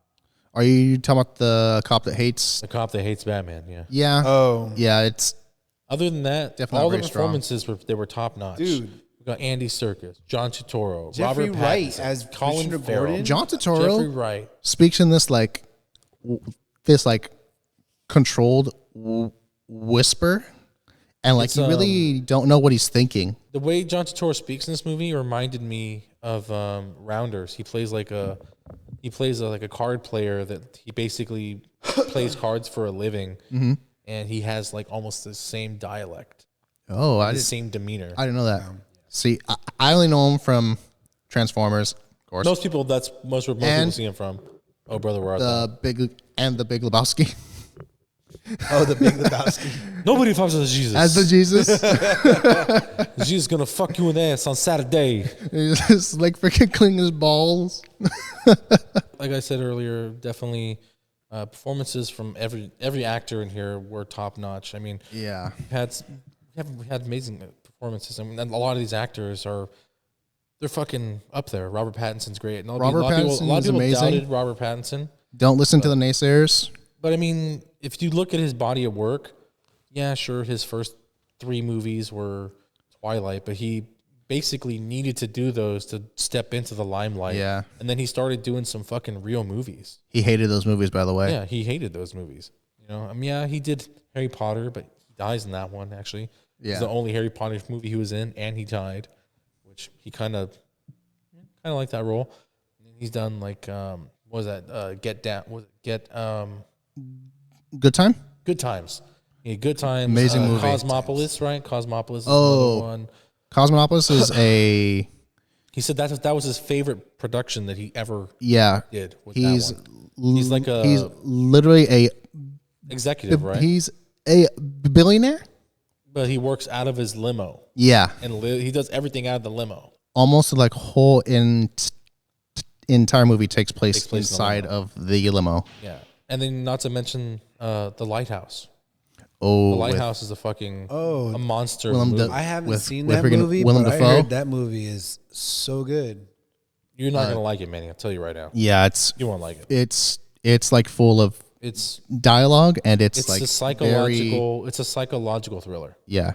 Are you talking about the cop that hates? The cop that hates Batman. Yeah. Yeah. Oh, Yeah. It's Other than that, Definitely all the very strong. performances were top notch. Dude. We got Andy Serkis, John Turturro, Jeffrey Robert Wright Pattinson, as Colin Commissioner Farrell, Gordon? John Jeffrey Turturro Wright. speaks in this like controlled whisper, and like It's, you really don't know what he's thinking. The way John Turturro speaks in this movie reminded me of Rounders. He plays like a card player that he basically plays cards for a living, and he has like almost the same dialect, Oh, the same demeanor. I didn't know that. See, I only know him from Transformers, of course. Most people people And- see him from. Oh, brother, where are they? the Big Lebowski oh, the Big Lebowski. Nobody fucks with Jesus. as the Jesus. Jesus gonna fuck you in the ass on Saturday. He's just like freaking cleaning his balls. Like I said earlier, definitely performances from every actor in here were top notch. I mean, Yeah, we had amazing performances. I mean, and a lot of these actors they're fucking up there. Robert Pattinson's great. And Robert a lot of Pattinson is people amazing. doubted Robert Pattinson. don't listen to the naysayers. But I mean, if you look at his body of work, yeah, sure, his first 3 movies were Twilight, but he basically needed to do those to step into the limelight. Yeah. And then he started doing some fucking real movies. He hated those movies, by the way. Yeah, he hated those movies. You know, I mean, yeah, he did Harry Potter, but he dies in that one, actually. Yeah. It's the only Harry Potter movie he was in, and he died, which he kind of liked that role. He's done like, what was that? Get Down. Was it Good time. Good Times. Yeah, Good Times. Amazing movie. Cosmopolis, right? Cosmopolis is Oh. another one. Cosmopolis is a He said that was his favorite production that he ever Yeah, did. Was he's that one. He's like he's literally a executive, right? He's a billionaire. But he works out of his limo, Yeah, and he does everything out of the limo. almost like whole entire movie takes place in the inside limo. of the limo. Yeah, and then not to mention the lighthouse. Oh, The lighthouse is a monster. Willem movie. I haven't with- seen with that freaking movie, Willem but I Dafoe? heard that movie is so good. You're not gonna like it, Manny. I'll tell you right now. yeah, it's You won't like it. it's like full of It's dialogue, and it's like a psychological. It's a psychological thriller. yeah.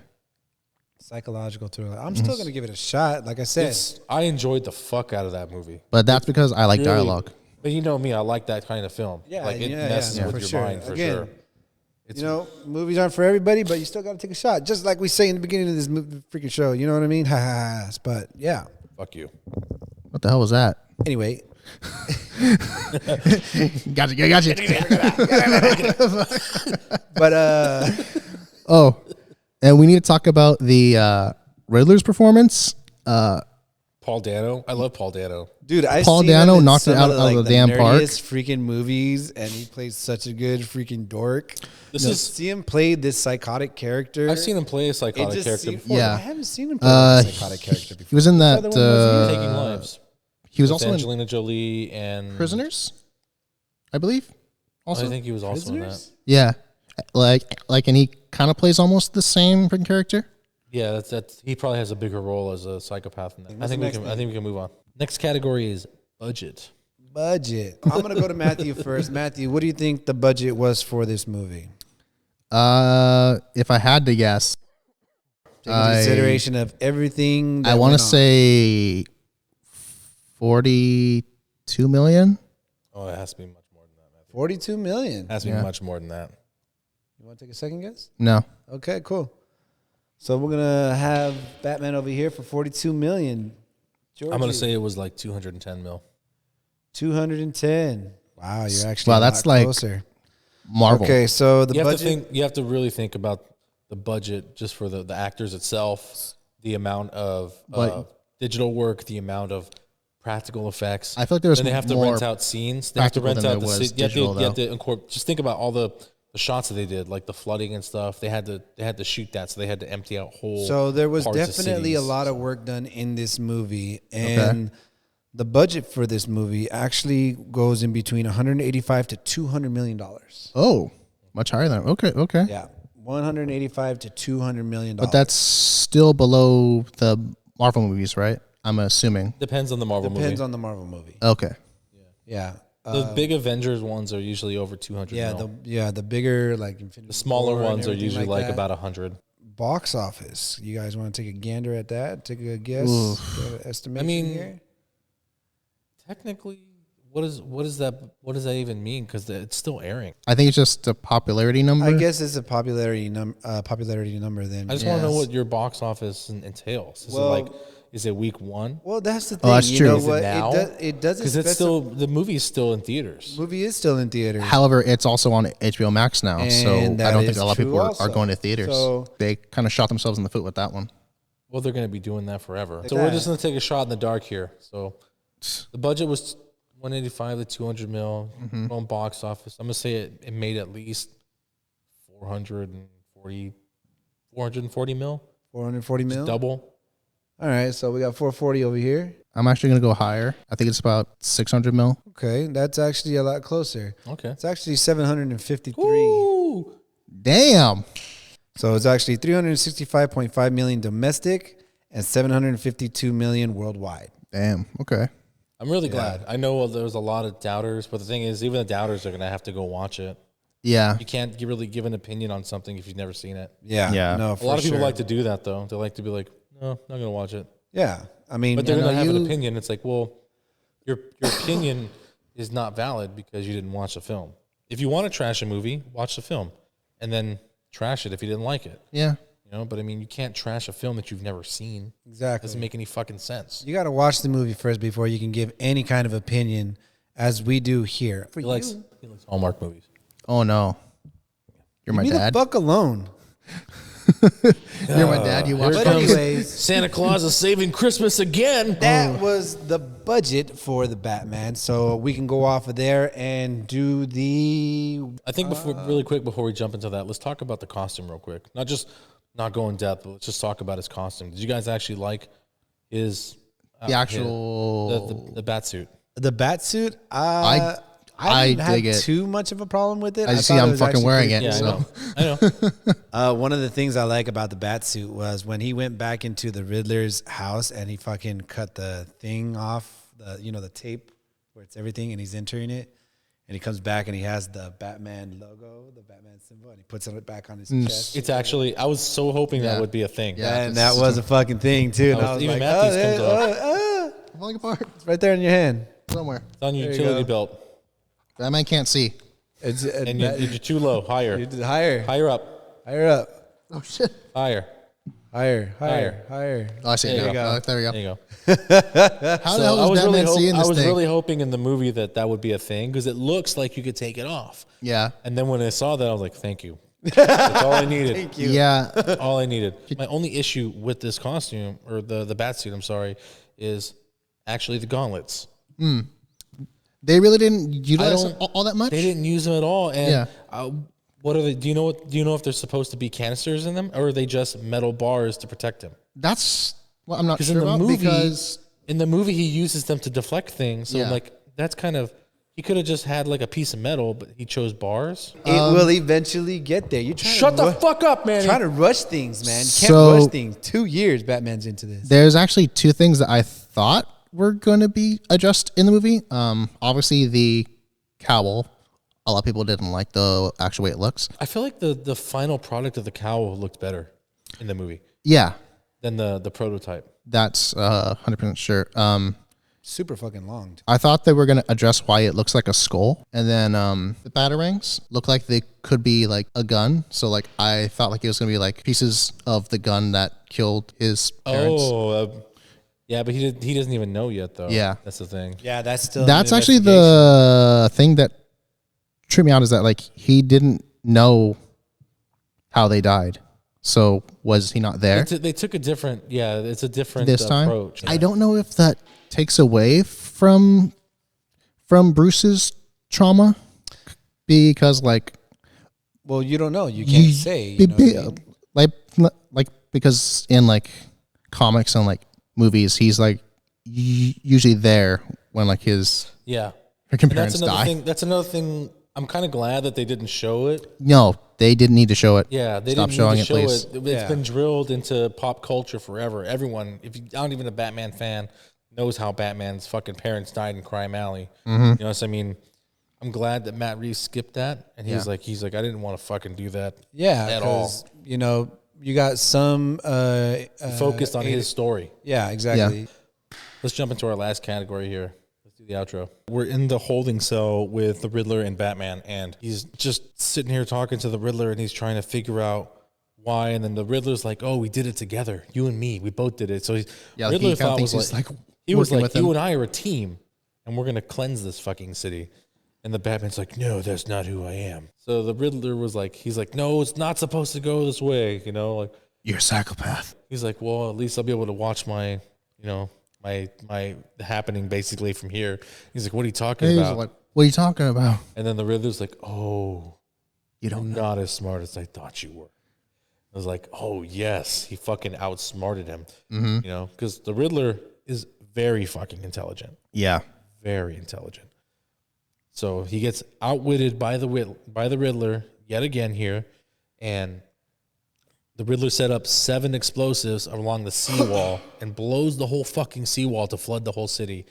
Psychological thriller. I'm still gonna give it a shot. Like I said, I enjoyed the fuck out of that movie. But that's because I like Really- dialogue. But you know me, I like that kind of film. Yeah, like it yeah, messes yeah, with for your sure. mind for Again, sure. It's, you know, movies aren't for everybody, but you still got to take a shot. Just like we say in the beginning of this freaking show. You know what I mean? Ha ha ha. But yeah. fuck you. What the hell was that? Anyway, Gotcha. but Oh, and we need to talk about the Riddler's performance. Paul Dano. I love Paul Dano. dude, I Paul seen him Dano in knocked it some out of of the damn park. nerdiest freaking movies, and he plays such a good freaking dork. This To is. see him play this psychotic character. I've seen him play a It psychotic just character seemed- before. Yeah. I haven't seen him play a psychotic character before. He was in that. What other one was Taking Lives. He was With also in Angelina Jolie and Prisoners, I believe. Also, I think he was also in that. Prisoners? yeah, like, and he kind of plays almost the same freaking character. Yeah, that's he probably has a bigger role as a psychopath in that. What's the next I think we can move on. Next category is budget. Budget. I'm gonna go to Matthew first. Matthew, what do you think the budget was for this movie? If I had to guess, Taking into consideration of everything. I want to say 42 million. Oh, it has to be much more than that. Matthew. 42 million. It has to be Yeah. much more than that. You want to take a second guess? No, Okay, cool. So we're gonna have Batman over here for 42 million. Georgie, I'm gonna say it was like 210 mil. 210. Wow, you're actually Wow, a that's lot like closer. Marvel. Okay, so the You have budget. to think. You have to really think about the budget just for the actors itself, the amount of But- digital work, the amount of practical effects. I feel like there was Then they have to more rent out scenes. They have to practical rent than out there the was scene. You digital, have to incorporate. Just think about all the shots that they did, like the flooding and stuff. They had to shoot that, so they had to empty out whole. So there was parts of definitely a cities. lot of work done in this movie, and the budget for this movie actually goes in between 185 to 200 million dollars. Oh, much higher than okay. Yeah, 185 to 200 million dollars. But that's still below the Marvel movies, right? I'm assuming. Depends on the Marvel depends movie. on the Marvel movie. Okay. Yeah, The big Avengers ones are usually over 200 yeah, mil. the bigger like Infinity The smaller War and ones are everything usually like that. about 100. Box office. You guys want to take a gander at that? Take a guess. Get an estimation I mean, here? Technically, what does that even mean? Because it's still airing. I think it's just a popularity number. I guess it's a popularity number. Then I just want to know Yes. what your box office entails. Well- Is it week one? Well, that's the thing. that's you true. know Is it what? now? It doesn't Because it's still the movie is still in theaters. movie is still in theaters. However, it's also on HBO Max now, so And I that don't think is a lot of true people are also. going to theaters. So- They kind of shot themselves in the foot with that one. Well, they're going to be doing that forever. Like So we're that. just going to take a shot in the dark here. So the budget was 185 to 200 mil on box office. I'm going to say it made at least 440 mil. 440 mil. Double. All right, so we got 440 over here. I'm actually going to go higher. I think it's about 600 mil. Okay, that's actually a lot closer. Okay. It's actually 753. Ooh. Damn. So it's actually 365.5 million domestic and 752 million worldwide. Damn. Okay. I'm really glad. I know there's a lot of doubters, but the thing is, even the doubters are going to have to go watch it. Yeah. You can't really give an opinion on something if you've never seen it. Yeah. Yeah. No, A lot of people like to do that, though. They like to be like, no, not going to watch it. Yeah. I mean, But they're you going to know, have an you- opinion. It's like, well, your opinion is not valid because you didn't watch the film. If you want to trash a movie, watch the film and then trash it if you didn't like it. Yeah. You know, but I mean, you can't trash a film that you've never seen. Exactly. Doesn't make any fucking sense. You got to watch the movie first before you can give any kind of opinion, as we do here. For He likes Hallmark movies. Oh, no. You're my Leave me dad. the fuck alone. You're my dad. You watch. But anyways, Santa Claus is saving Christmas again. that was the budget for the Batman. So we can go off of there and do the. I think really quick before we jump into that, let's talk about the costume real quick. Not go in depth, but let's just talk about his costume. Did you guys actually like his The actual the bat suit? The bat suit. I didn't have dig it. too much of a problem with it. I see thought I'm was fucking actually wearing pretty it. cool. Yeah, I know. One of the things I like about the bat suit was when he went back into the Riddler's house and he fucking cut the thing off, the tape where it's everything, and he's entering it. And he comes back and he has the Batman logo, the Batman symbol, and he puts it back on his chest. It's actually, I was so hoping that would be a thing. Yeah. And that was a fucking thing too. And I was even like, Matthews comes off. falling apart it's right there in your hand. somewhere. It's on your There you utility go. belt. Batman can't see. It's And you're too low. Higher. higher, Higher up. higher up, Oh shit! Higher. higher. Oh, I see it There now. you go. There we go. There you go. How the hell is Batman seeing I this was thing? really hoping in the movie that would be a thing because it looks like you could take it off. Yeah. And then when I saw that, I was like, thank you. That's all I needed. Thank you. Yeah. All I needed. My only issue with this costume, or the bat suit, I'm sorry, is actually the gauntlets. They really didn't utilize don't- all that much. They didn't use them at all. And Yeah. what are they? Do you know if they're supposed to be canisters in them, or are they just metal bars to protect him? That's what I'm not Because sure in the about movie, because in the movie, he uses them to deflect things. So Yeah. like that's kind of he could have just had like a piece of metal, but he chose bars. It will eventually get there. You trying Shut to the fuck up, man! trying to rush things, man. You can't So- rush things. 2 years Batman's into this. there's actually two things that I thought were going to be addressed in the movie. Obviously the cowl. A lot of people didn't like the actual way it looks. I feel like the final product of the cowl looked better in the movie Yeah, than the prototype. that's 100% sure. Super fucking long. I thought they were going to address why it looks like a skull. And then the batarangs look like they could be like a gun. So like I thought like it was going to be like pieces of the gun that killed his parents. Yeah, but he doesn't even know yet, though. Yeah. That's the thing. Yeah, that's still. That's an actually investigation. the thing that tripped me out is that like he didn't know how they died. So was he not there They took a different. Yeah, it's a different this time? approach. I don't know if that takes away from Bruce's trauma because like Well, you don't know. You can't say. You know what I mean? like because in like comics and like movies he's like usually there when like his Yeah. freaking And that's parents another die. thing. That's another thing. I'm kind of glad that they didn't show it. No, they didn't need to show it. Yeah, they Stop didn't showing need to it, show please. it. It's Yeah. been drilled into pop culture forever. Everyone, if you aren't even a Batman fan, knows how Batman's fucking parents died in Crime Alley. Mm-hmm. You know what I mean? I'm glad that Matt Reeves skipped that, and he's Yeah. like, I didn't want to fucking do that. Yeah, at all. 'cause, you know, you got some Focused on his story. Yeah, exactly. Let's jump into our last category here. Let's do the outro. We're in the holding cell with the Riddler and Batman, and he's just sitting here talking to the Riddler, and he's trying to figure out why. And then the Riddler's like, "Oh, we did it together. You and me. We both did it." So Yeah, he Riddler kinda thought thinks was he's, like, like, he was working like, with him. "You and I are a team, and we're gonna cleanse this fucking city." And the Batman's like, "No, that's not who I am." So the Riddler was like, he's like, "No, it's not supposed to go this way." You know, like. You're a psychopath. He's like, well, at least I'll be able to watch my happening basically from here. He's like, what are you talking He's about? like, what are you talking about? And then the Riddler's like, oh, You you're don't know. not as smart as I thought you were. I was like, oh yes, he fucking outsmarted him. Mm-hmm. You know, because the Riddler is very fucking intelligent, Yeah. very intelligent. So he gets outwitted by the Riddler yet again here, and the Riddler set up 7 explosives along the seawall and blows the whole fucking seawall to flood the whole city.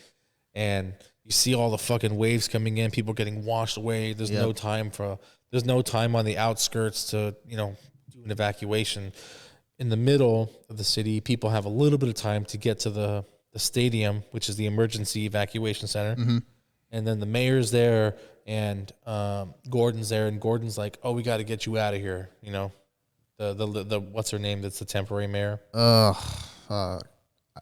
And you see all the fucking waves coming in, people getting washed away. There's no time on the outskirts to, do an evacuation. In the middle of the city, people have a little bit of time to get to the stadium, which is the emergency evacuation center. Mm-hmm. And then the mayor's there and Gordon's there, and Gordon's like, "Oh, we got to get you out of here." You know, the what's her name? That's the temporary mayor.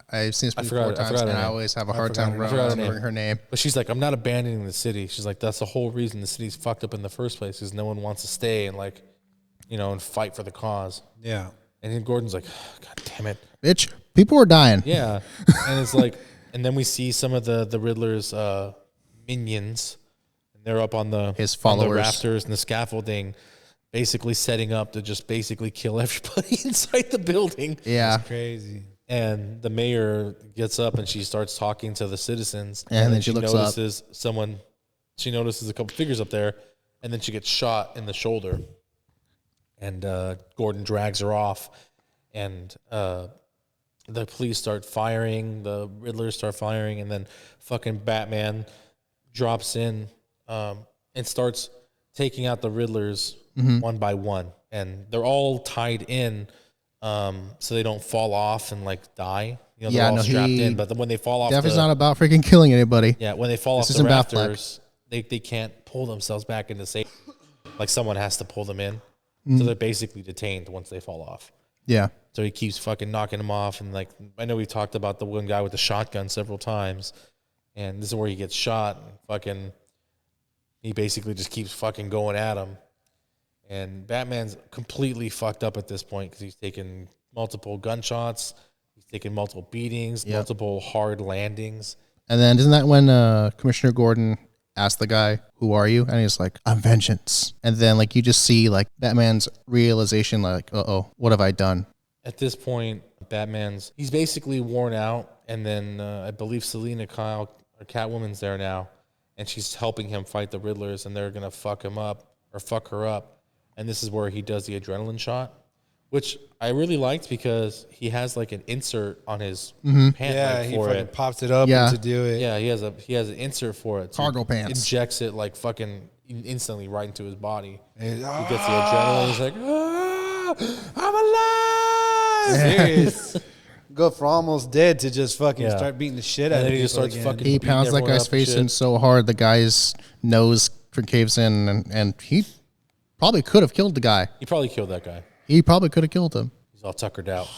I've seen this movie 4 I times, forgot her and I name. always have a I hard forgot time her- I forgot her remembering her name. But she's like, "I'm not abandoning the city." She's like, "That's the whole reason the city's fucked up in the first place, because no one wants to stay and and fight for the cause." Yeah. And then Gordon's like, God damn it. Bitch, people are dying. Yeah. And it's like, and then we see some of the Riddler's minions. And they're up on His on the followers. rafters and the scaffolding, basically setting up to just basically kill everybody inside the building. Yeah. Crazy. And the mayor gets up and she starts talking to the citizens. And then she looks up. She notices a couple figures up there, and then she gets shot in the shoulder. And Gordon drags her off, and the police start firing, the Riddlers start firing, and then fucking Batman drops in and starts taking out the Riddlers one by one. And they're all tied in so they don't fall off and like die. You know, they're all strapped in, but then when they fall off, Definitely not about freaking killing anybody. Yeah, when they fall off the rafters, they can't pull themselves back into safety. Like someone has to pull them in, so they're basically detained once they fall off. Yeah. So he keeps fucking knocking them off, and like I know we talked about the one guy with the shotgun several times, and this is where he gets shot. And fucking, he basically just keeps fucking going at him. And Batman's completely fucked up at this point because he's taken multiple gunshots, he's taken multiple beatings, multiple hard landings. And then isn't that when Commissioner Gordon asked the guy, "Who are you?" And he's like, "I'm vengeance." And then like you just see like Batman's realization, like, "Uh-oh, what have I done?" At this point, he's basically worn out. And then I believe Selena Kyle, or Catwoman's there now, and she's helping him fight the Riddlers, and they're gonna fuck him up or fuck her up. And this is where he does the adrenaline shot, which I really liked because he has like an insert on his pant leg for it. Pops it up to do it. Yeah, he has an insert for it. So Cargo pants. Injects it like fucking instantly right into his body. He gets the adrenaline. He's like, I'm alive! Serious. Go from almost dead to just fucking start beating the shit out of him. He just starts fucking. He pounds that guy's face in so hard, the guy's nose caves in, and he probably could have killed the guy. He probably killed that guy. He probably could have killed him. He's all tuckered out.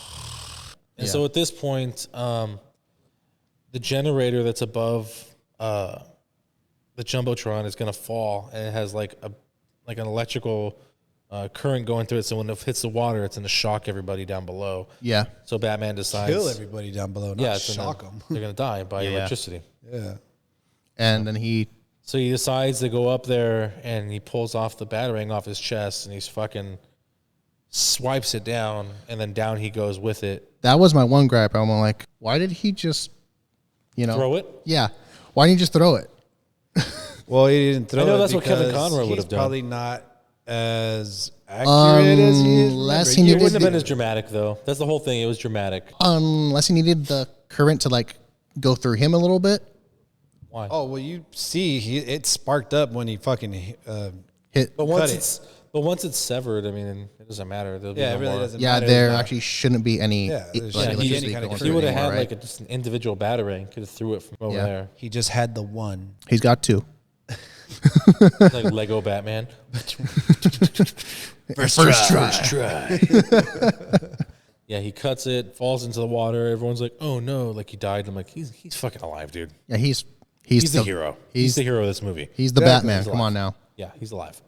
And so at this point, the generator that's above the Jumbotron is going to fall, and it has like an electrical current going through it. So when it hits the water, it's going to shock everybody down below. Yeah. So Batman decides Kill everybody down below, not shock them. They're going to die by electricity. Yeah. And then he decides to go up there, and he pulls off the Batarang off his chest, and he's fucking swipes it down, and then down he goes with it. That was my one gripe. I'm like, why did he just, throw it? Yeah. Why didn't you just throw it? Well, he didn't throw it. I know that's what Kevin Conroy would have done. He's probably not as accurate as he is. It wouldn't have been as dramatic, though. That's the whole thing. It was dramatic. Unless he needed the current to like go through him a little bit. Why? Oh, well, you see, it sparked up when he fucking hit. But once it's severed, I mean, it doesn't matter. There'll be it no really more. doesn't Yeah, matter. there actually shouldn't be any. Electricity going If through he would have anymore, had right? like just an individual Batarang, could have threw it from over there. He just had the one. He's got two. Like Lego Batman. First try. Yeah, he cuts it, falls into the water. Everyone's like, "Oh no!" Like he died. I'm like, he's fucking alive, dude. Yeah, he's the hero. He's the hero of this movie. He's the Batman. Come on now. Yeah, he's alive.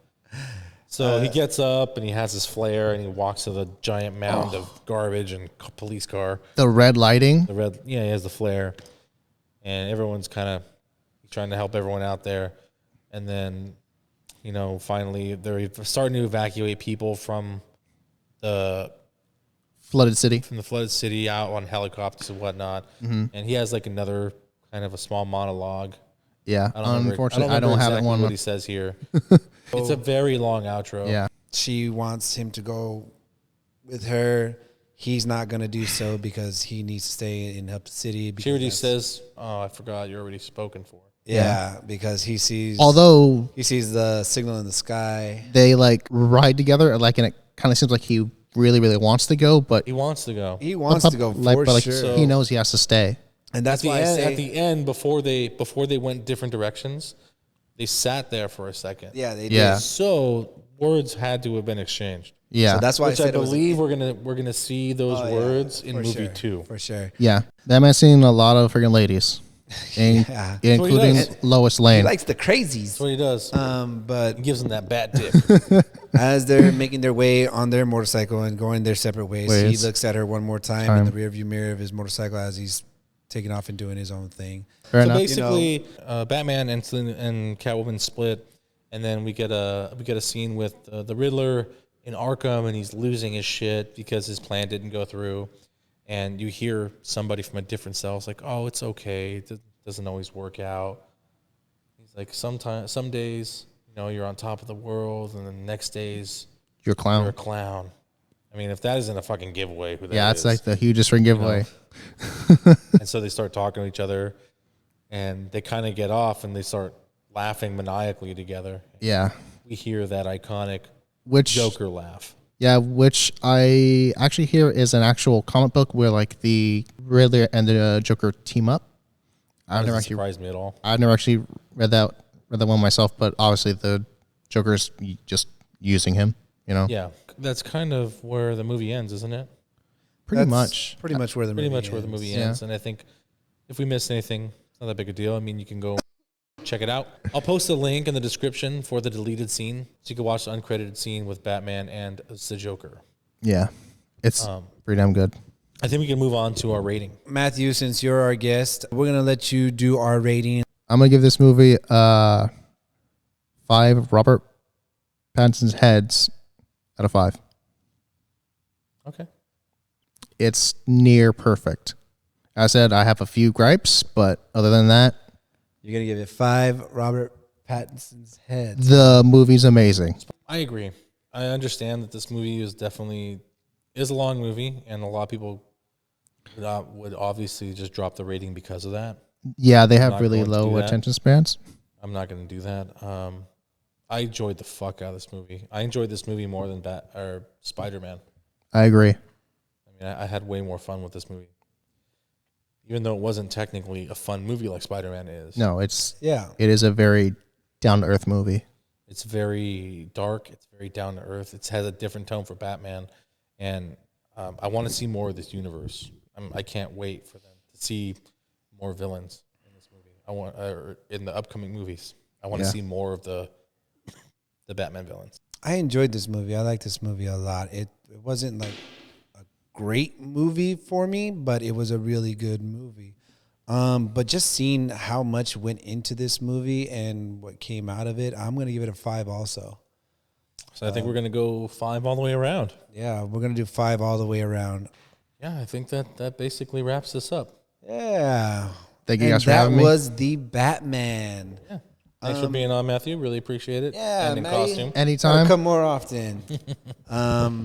So he gets up and he has his flare and he walks to the giant mound of garbage and police car. The red lighting. He has the flare, and everyone's kind of trying to help everyone out there. And then, finally they're starting to evacuate people from the Flooded city. out on helicopters and whatnot. Mm-hmm. And he has like another kind of a small monologue. Yeah, unfortunately, I don't have exactly that one. What he says here. It's a very long outro. Yeah, she wants him to go with her. He's not going to do so because he needs to stay in Up City. She already says, "Oh, I forgot. You're already spoken for." Yeah, because he sees. Although he sees the signal in the sky, they like ride together. Like, and it kind of seems like he really, really wants to go, but he wants to go. He wants to go for sure. So, he knows he has to stay. And that's why at the end, before they went different directions, they sat there for a second. Yeah, they did. Yeah. So words had to have been exchanged. Yeah, so that's why I believe we're gonna see those words in movie 2 for sure. Yeah, that man's seen a lot of freaking ladies. Yeah. including does. Lois He Lane. likes the crazies. That's what he does. But He gives him that bat dip. as they're making their way on their motorcycle and going their separate ways, he looks at her one more time in the rearview mirror of his motorcycle as he's taking off and doing his own thing. Fair So enough. basically, Batman and Catwoman split, and then we get a scene with the Riddler in Arkham, and he's losing his shit because his plan didn't go through. And you hear somebody from a different cell. It's like, oh, it's okay. It doesn't always work out. He's like, some days, you're on top of the world, and the next days You're a clown. you're a clown. I mean, if that isn't a fucking giveaway, who that Yeah, is? it's like the hugest ring giveaway. And so they start talking to each other, and they kind of get off, and they start laughing maniacally together. Yeah. We hear that iconic Which Joker laugh. Yeah, which I actually hear is an actual comic book where like the Riddler and the Joker team up. That doesn't surprise me at all. I've never actually read that one myself, but obviously the Joker's just using him, Yeah, that's kind of where the movie ends, isn't it? Pretty much Pretty much where the movie ends. And I think if we missed anything, it's not that big a deal. I mean, you can go check it out. I'll post a link in the description for the deleted scene, so you can watch the uncredited scene with Batman and the Joker. Yeah, it's pretty damn good. I think we can move on to our rating. Matthew, since you're our guest, we're going to let you do our rating. I'm going to give this movie 5 Robert Pattinson's heads out of 5. Okay. It's near perfect. As I said, I have a few gripes, but other than that, You're going to give it 5 Robert Pattinson's heads. the movie's amazing. I agree. I understand that this movie is a long movie, and a lot of people would obviously just drop the rating because of that. Yeah, they have not really going to low do that. attention spans. I'm not going to do that. I enjoyed the fuck out of this movie. I enjoyed this movie more than Spider-Man. I agree. I mean, I had way more fun with this movie, even though it wasn't technically a fun movie like Spider-Man is. No, it is a very down to earth movie. It's very dark. It's very down to earth. It has a different tone for Batman, and I want to see more of this universe. I can't wait for them to see more villains in this movie. In the upcoming movies. I want to see more of the Batman villains. I enjoyed this movie. I like this movie a lot. It wasn't like a great movie for me, but it was a really good movie. But just seeing how much went into this movie and what came out of it, I'm going to give it a 5 also. So I think we're going to go 5 all the way around. Yeah, we're going to do 5 all the way around. Yeah, I think that basically wraps this up. Yeah. Thank you guys for having me. That was The Batman. Yeah. Thanks for being on, Matthew. Really appreciate it. Yeah, and in Matty. costume. Anytime. Come more often.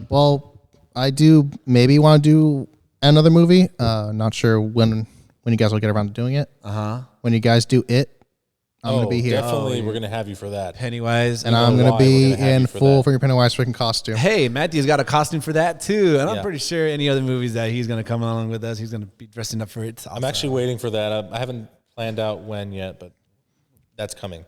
Well, I do maybe want to do another movie. Not sure when you guys will get around to doing it. When you guys do it, I'm going to be here. Definitely, we're going to have you for that. Pennywise. And I'm going to be in full freaking Pennywise freaking costume. Hey, Matthew's got a costume for that too. And I'm Yeah. pretty sure any other movies that he's going to come along with us, he's going to be dressing up for it. I'm actually waiting for that. I haven't planned out when yet, but that's coming.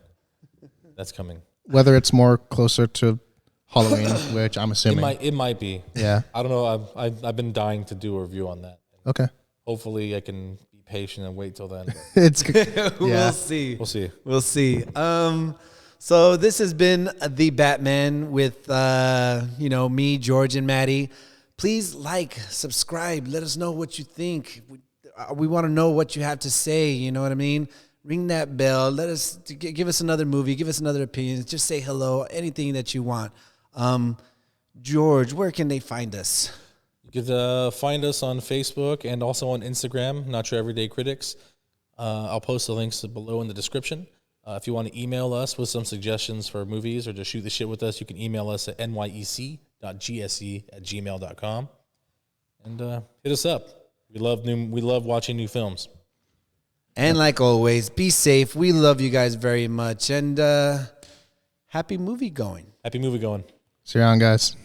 That's coming. Whether it's more closer to Halloween, which I'm assuming. It might be. Yeah. I don't know. I've been dying to do a review on that. Okay. Hopefully, I can be patient and wait till then. It's good. We'll see. We'll see. So this has been The Batman with me, George, and Maddie. Please like, subscribe, let us know what you think. We want to know what you have to say, you know what I mean? Ring that bell. Let us give us another movie, give us another opinion. Just say hello, anything that you want. George, where can they find us? You could find us on Facebook and also on Instagram, Not Your Everyday Critics. I'll post the links below in the description. If you want to email us with some suggestions for movies or just shoot the shit with us, you can email us at nyec.gse @gmail.com and hit us up. We love watching new films. And like always, be safe. We love you guys very much. And happy movie going. Happy movie going. See you around, guys.